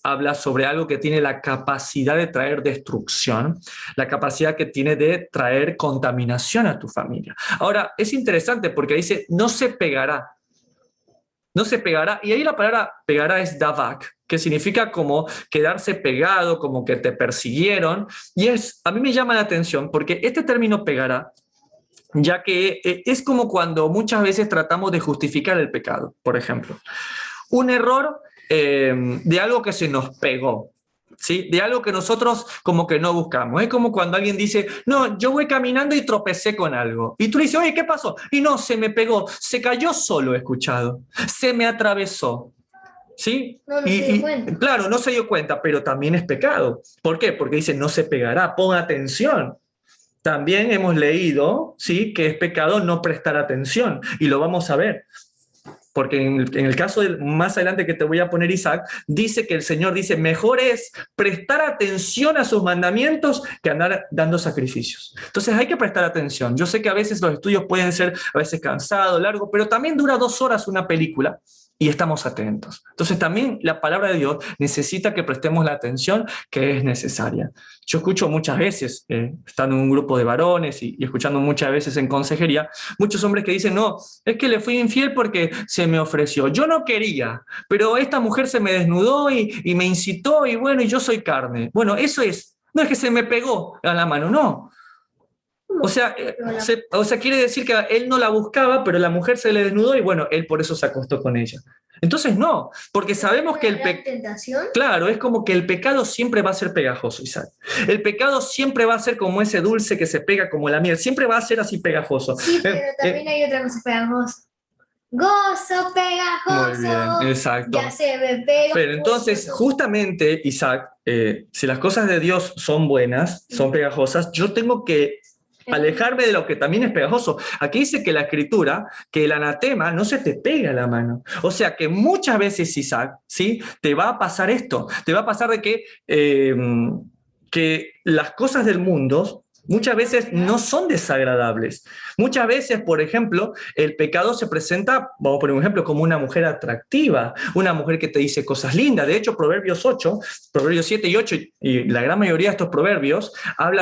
habla sobre algo que tiene la capacidad de traer destrucción, la capacidad que tiene de traer contaminación a tu familia. Ahora, es interesante porque dice, no se pegará. No se pegará, y ahí la palabra pegará es davak, que significa como quedarse pegado, como que te persiguieron, y a mí me llama la atención porque este término pegará, ya que es como cuando muchas veces tratamos de justificar el pecado, por ejemplo. Un error de algo que se nos pegó, ¿sí? De algo que nosotros como que no buscamos. Es como cuando alguien dice, no, yo voy caminando y tropecé con algo. Y tú le dices, oye, ¿qué pasó? Y no, se me pegó, se cayó solo, he escuchado. Se me atravesó. ¿Sí? No se dio cuenta. Claro, no se dio cuenta, pero también es pecado. ¿Por qué? Porque dice, no se pegará, pon atención. También hemos leído, ¿sí?, que es pecado no prestar atención, y lo vamos a ver. Porque en el caso más adelante que te voy a poner, Isaac, dice que el Señor dice, mejor es prestar atención a sus mandamientos que andar dando sacrificios. Entonces hay que prestar atención. Yo sé que a veces los estudios pueden ser a veces cansados, largos, pero también dura 2 horas una película y estamos atentos. Entonces también la palabra de Dios necesita que prestemos la atención que es necesaria. Yo escucho muchas veces, estando en un grupo de varones y escuchando muchas veces en consejería, muchos hombres que dicen, no, es que le fui infiel porque se me ofreció. Yo no quería, pero esta mujer se me desnudó y me incitó y bueno, y yo soy carne. Bueno, eso no es que se me pegó a la mano, no. O sea, quiere decir que él no la buscaba, pero la mujer se le desnudó y bueno, él por eso se acostó con ella. Entonces no, porque sabemos que claro, es como que el pecado siempre va a ser pegajoso, Isaac. El pecado siempre va a ser como ese dulce que se pega como la miel, siempre va a ser así pegajoso. Sí, pero también hay otra cosa pegajosa. Gozo pegajoso. Muy bien, exacto. Ya se me pega. Pero entonces, justamente, Isaac, si las cosas de Dios son buenas, son pegajosas, yo tengo que alejarme de lo que también es pegajoso. Aquí dice que la escritura, que el anatema no se te pega a la mano. O sea que muchas veces, Isaac, ¿sí?, te va a pasar esto. Te va a pasar de que las cosas del mundo muchas veces no son desagradables. Muchas veces, por ejemplo, el pecado se presenta, vamos a poner un ejemplo, como una mujer atractiva, una mujer que te dice cosas lindas. De hecho, Proverbios 7 y 8, y la gran mayoría de estos proverbios,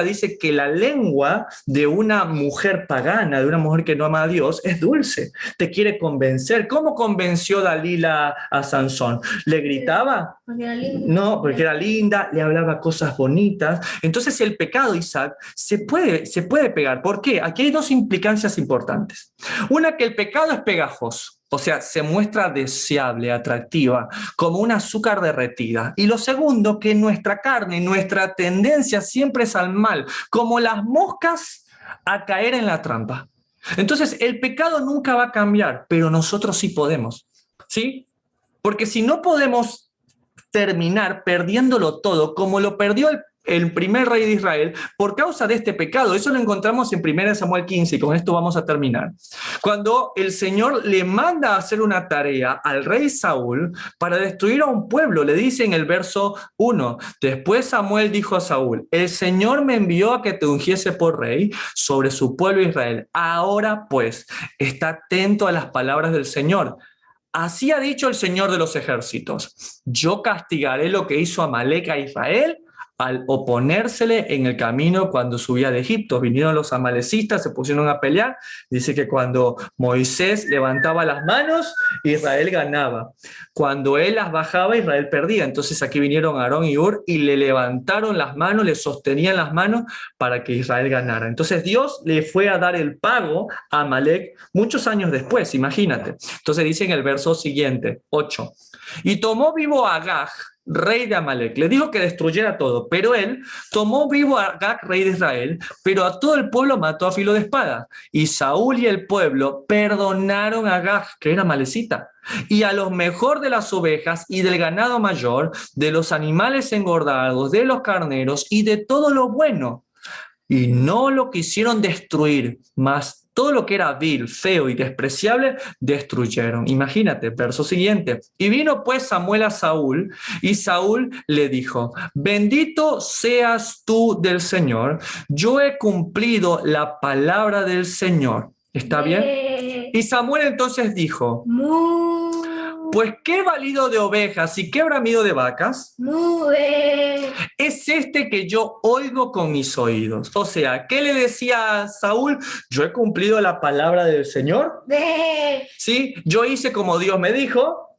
dice que la lengua de una mujer pagana, de una mujer que no ama a Dios, es dulce, te quiere convencer. ¿Cómo convenció Dalila a Sansón? ¿Le gritaba? No, porque era linda, le hablaba cosas bonitas. Entonces el pecado, Isaac, se puede pegar. ¿Por qué? Aquí hay 2 implicancias importantes. Una, que el pecado es pegajoso, o sea, se muestra deseable, atractiva, como un azúcar derretida. Y lo segundo, que nuestra carne, nuestra tendencia siempre es al mal, como las moscas a caer en la trampa. Entonces el pecado nunca va a cambiar, pero nosotros sí podemos, ¿sí? Porque si no podemos terminar perdiéndolo todo, como lo perdió el primer rey de Israel, por causa de este pecado. Eso lo encontramos en 1 Samuel 15, y con esto vamos a terminar. Cuando el Señor le manda a hacer una tarea al rey Saúl para destruir a un pueblo, le dice en el verso 1, después Samuel dijo a Saúl, el Señor me envió a que te ungiese por rey sobre su pueblo Israel. Ahora pues, está atento a las palabras del Señor. Así ha dicho el Señor de los ejércitos, yo castigaré lo que hizo Amalec a Israel al oponérsele en el camino cuando subía de Egipto. Vinieron los amalecistas, se pusieron a pelear. Dice que cuando Moisés levantaba las manos, Israel ganaba. Cuando él las bajaba, Israel perdía. Entonces aquí vinieron Aarón y Hur y le levantaron las manos, le sostenían las manos para que Israel ganara. Entonces Dios le fue a dar el pago a Amalec muchos años después, imagínate. Entonces dice en el verso siguiente, 8, y tomó vivo a Agag, rey de Amalec, le dijo que destruyera todo, pero él tomó vivo a Agag, rey de Israel, pero a todo el pueblo mató a filo de espada. Y Saúl y el pueblo perdonaron a Agag, que era amalecita, y a lo mejor de las ovejas y del ganado mayor, de los animales engordados, de los carneros y de todo lo bueno. Y no lo quisieron destruir, mas Todo lo que era vil, feo y despreciable, destruyeron. Imagínate, verso siguiente. Y vino pues Samuel a Saúl, y Saúl le dijo: bendito seas tú del Señor, yo he cumplido la palabra del Señor. ¿Está bien? Y Samuel entonces dijo: pues qué balido de ovejas y qué bramido de vacas es este que yo oigo con mis oídos. O sea, ¿qué le decía a Saúl? Yo he cumplido la palabra del Señor. Sí, yo hice como Dios me dijo.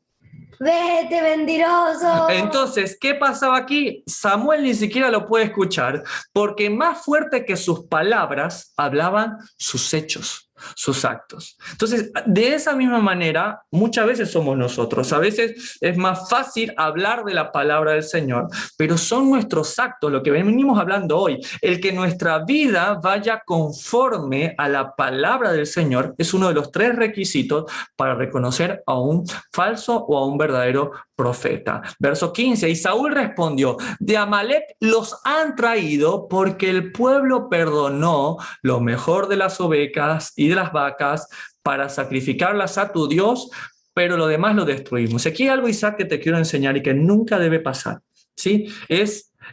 Vete, mentiroso. Entonces, ¿qué pasaba aquí? Samuel ni siquiera lo puede escuchar, porque más fuerte que sus palabras hablaban sus hechos, sus actos. Entonces, de esa misma manera, muchas veces somos nosotros. A veces es más fácil hablar de la palabra del Señor, pero son nuestros actos, lo que venimos hablando hoy. El que nuestra vida vaya conforme a la palabra del Señor es uno de los 3 requisitos para reconocer a un falso o a un verdadero profeta. Verso 15, y Saúl respondió: de Amalec los han traído porque el pueblo perdonó lo mejor de las ovejas y de las vacas para sacrificarlas a tu Dios, pero lo demás lo destruimos. Aquí hay algo, Isaac, que te quiero enseñar y que nunca debe pasar, ¿sí?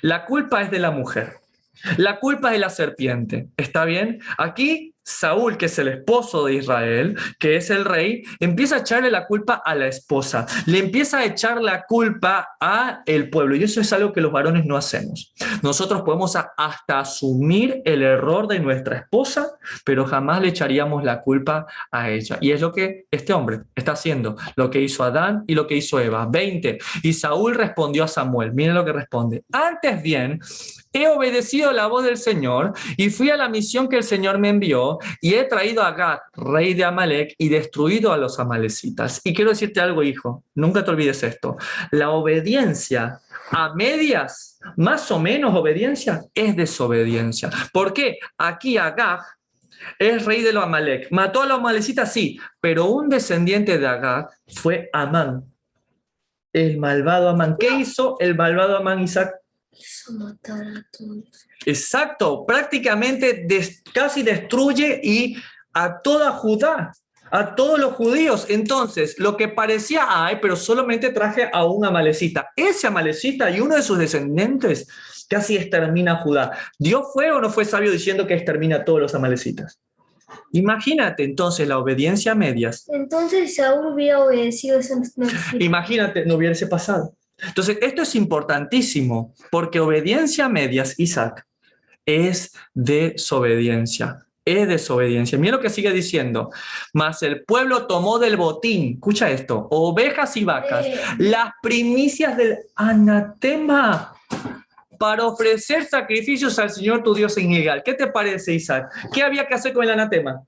La culpa es de la mujer. La culpa es de la serpiente, ¿está bien? Aquí Saúl, que es el esposo de Israel, que es el rey, empieza a echarle la culpa a la esposa, le empieza a echar la culpa a el pueblo, y eso es algo que los varones no hacemos. Nosotros podemos hasta asumir el error de nuestra esposa, pero jamás le echaríamos la culpa a ella, y es lo que este hombre está haciendo, lo que hizo Adán y lo que hizo Eva. 20, y Saúl respondió a Samuel, miren lo que responde: antes bien, he obedecido la voz del Señor y fui a la misión que el Señor me envió y he traído a Agag, rey de Amalec, y destruido a los amalecitas. Y quiero decirte algo, hijo, nunca te olvides esto. La obediencia a medias, más o menos obediencia, es desobediencia. ¿Por qué? Aquí Agag es rey de los Amalec. ¿Mató a los amalecitas? Sí, pero un descendiente de Agag fue Amán, el malvado Amán. ¿Qué hizo el malvado Amán, Isaac? Hizo matar a todos. Exacto, prácticamente casi destruye y a toda Judá, a todos los judíos. Entonces, lo que parecía, ay, pero solamente traje a un amalecita. Ese amalecita y uno de sus descendientes casi extermina a Judá. ¿Dios fue o no fue sabio diciendo que extermina a todos los amalecitas? Imagínate entonces la obediencia a medias. Entonces Saúl hubiera obedecido eso. Imagínate, no hubiese pasado. Entonces, esto es importantísimo, porque obediencia a medias, Isaac, es desobediencia. Es desobediencia. Mira lo que sigue diciendo. Mas el pueblo tomó del botín, escucha esto, ovejas y vacas, las primicias del anatema, para ofrecer sacrificios al Señor tu Dios en Gilgal. ¿Qué te parece, Isaac? ¿Qué había que hacer con el anatema?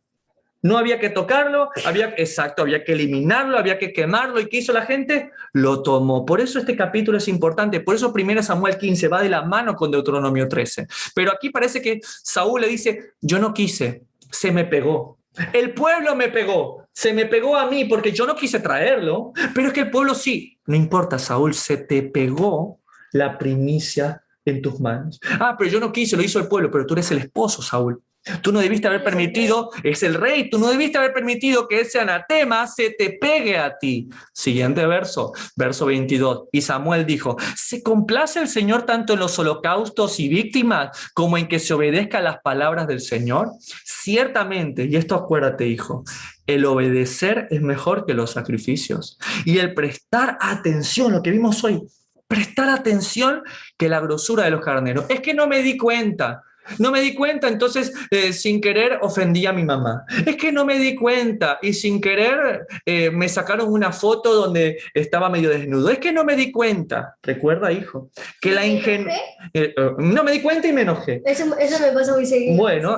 No había que tocarlo, había que eliminarlo, había que quemarlo. ¿Y qué hizo la gente? Lo tomó. Por eso este capítulo es importante. Por eso 1 Samuel 15 va de la mano con Deuteronomio 13. Pero aquí parece que Saúl le dice: yo no quise, se me pegó. El pueblo me pegó, se me pegó a mí porque yo no quise traerlo. Pero es que el pueblo sí. No importa, Saúl, se te pegó la primicia en tus manos. Ah, pero yo no quise, lo hizo el pueblo. Pero tú eres el esposo, Saúl. Tú no debiste haber permitido, es el rey, tú no debiste haber permitido que ese anatema se te pegue a ti. Siguiente verso, verso 22. Y Samuel dijo: ¿se complace el Señor tanto en los holocaustos y víctimas como en que se obedezca a las palabras del Señor? Ciertamente, y esto acuérdate, hijo, el obedecer es mejor que los sacrificios. Y el prestar atención, lo que vimos hoy, prestar atención que la grosura de los carneros. Es que no me di cuenta. No me di cuenta, entonces sin querer ofendí a mi mamá. Es que no me di cuenta y sin querer me sacaron una foto donde estaba medio desnudo. Es que no me di cuenta. Recuerda, hijo, que la ingenuidad... no me di cuenta y me enojé. Eso me pasa muy seguido. Bueno,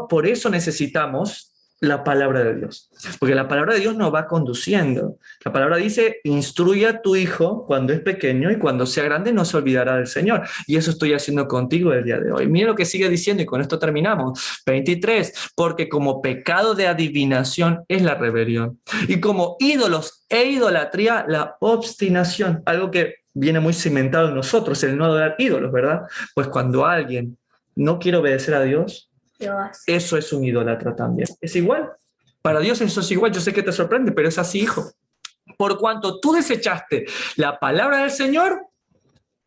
por eso necesitamos la palabra de Dios, porque la palabra de Dios nos va conduciendo. La palabra dice: instruye a tu hijo cuando es pequeño y cuando sea grande no se olvidará del Señor. Y eso estoy haciendo contigo el día de hoy. Mira lo que sigue diciendo y con esto terminamos. 23, porque como pecado de adivinación es la rebelión y como ídolos e idolatría la obstinación, algo que viene muy cimentado en nosotros, el no adorar ídolos, ¿verdad? Pues cuando alguien no quiere obedecer a Dios, lo hace. Eso es un idólatra también. Es igual. Para Dios eso es igual. Yo sé que te sorprende, pero es así, hijo. Por cuanto tú desechaste la palabra del Señor,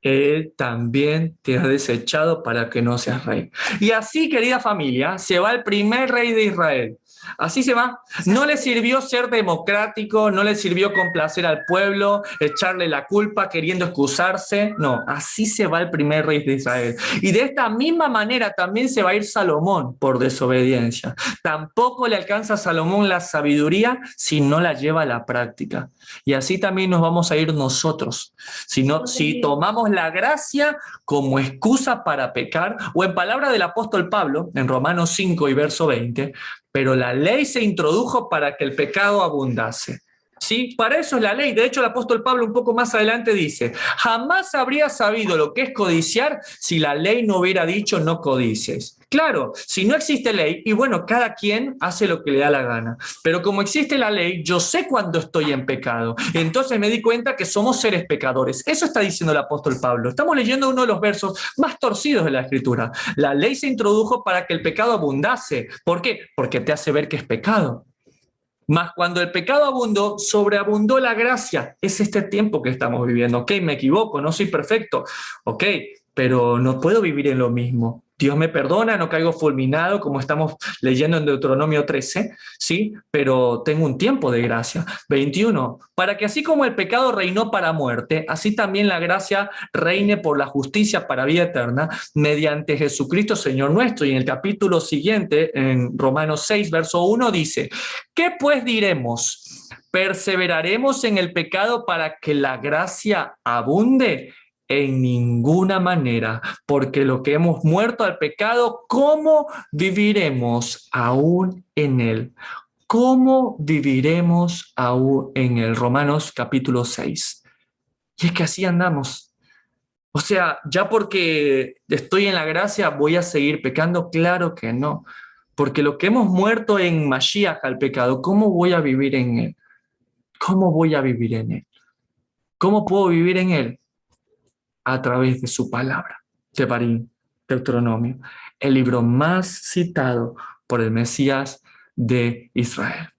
Él también te ha desechado para que no seas rey. Y así, querida familia, se va el primer rey de Israel. Así se va. No le sirvió ser democrático, no le sirvió complacer al pueblo, echarle la culpa, queriendo excusarse. No, así se va el primer rey de Israel. Y de esta misma manera también se va a ir Salomón por desobediencia. Tampoco le alcanza a Salomón la sabiduría si no la lleva a la práctica. Y así también nos vamos a ir nosotros. Si tomamos la gracia como excusa para pecar, o en palabra del apóstol Pablo, en Romanos 5 y verso 20, pero la ley se introdujo para que el pecado abundase. ¿Sí? Para eso es la ley. De hecho, el apóstol Pablo un poco más adelante dice, jamás habría sabido lo que es codiciar si la ley no hubiera dicho no codicies. Claro, si no existe ley, y bueno, cada quien hace lo que le da la gana. Pero como existe la ley, yo sé cuando estoy en pecado. Entonces me di cuenta que somos seres pecadores. Eso está diciendo el apóstol Pablo. Estamos leyendo uno de los versos más torcidos de la Escritura. La ley se introdujo para que el pecado abundase. ¿Por qué? Porque te hace ver que es pecado. Mas cuando el pecado abundó, sobreabundó la gracia. Es este tiempo que estamos viviendo. Ok, me equivoco, no soy perfecto. Ok, pero no puedo vivir en lo mismo. Dios me perdona, no caigo fulminado, como estamos leyendo en Deuteronomio 13, ¿sí? Pero tengo un tiempo de gracia. 21. Para que así como el pecado reinó para muerte, así también la gracia reine por la justicia para vida eterna, mediante Jesucristo Señor nuestro. Y en el capítulo siguiente, en Romanos 6, verso 1, dice, ¿qué pues diremos? ¿Perseveraremos en el pecado para que la gracia abunde? En ninguna manera, porque lo que hemos muerto al pecado, ¿cómo viviremos aún en él? ¿Cómo viviremos aún en él? Romanos capítulo 6. Y es que así andamos. O sea, ya porque estoy en la gracia, ¿voy a seguir pecando? Claro que no. Porque lo que hemos muerto en Mashiach al pecado, ¿cómo voy a vivir en él? ¿Cómo voy a vivir en él? ¿Cómo puedo vivir en él? A través de su palabra. Devarim, Deuteronomio, el libro más citado por el Mesías de Israel.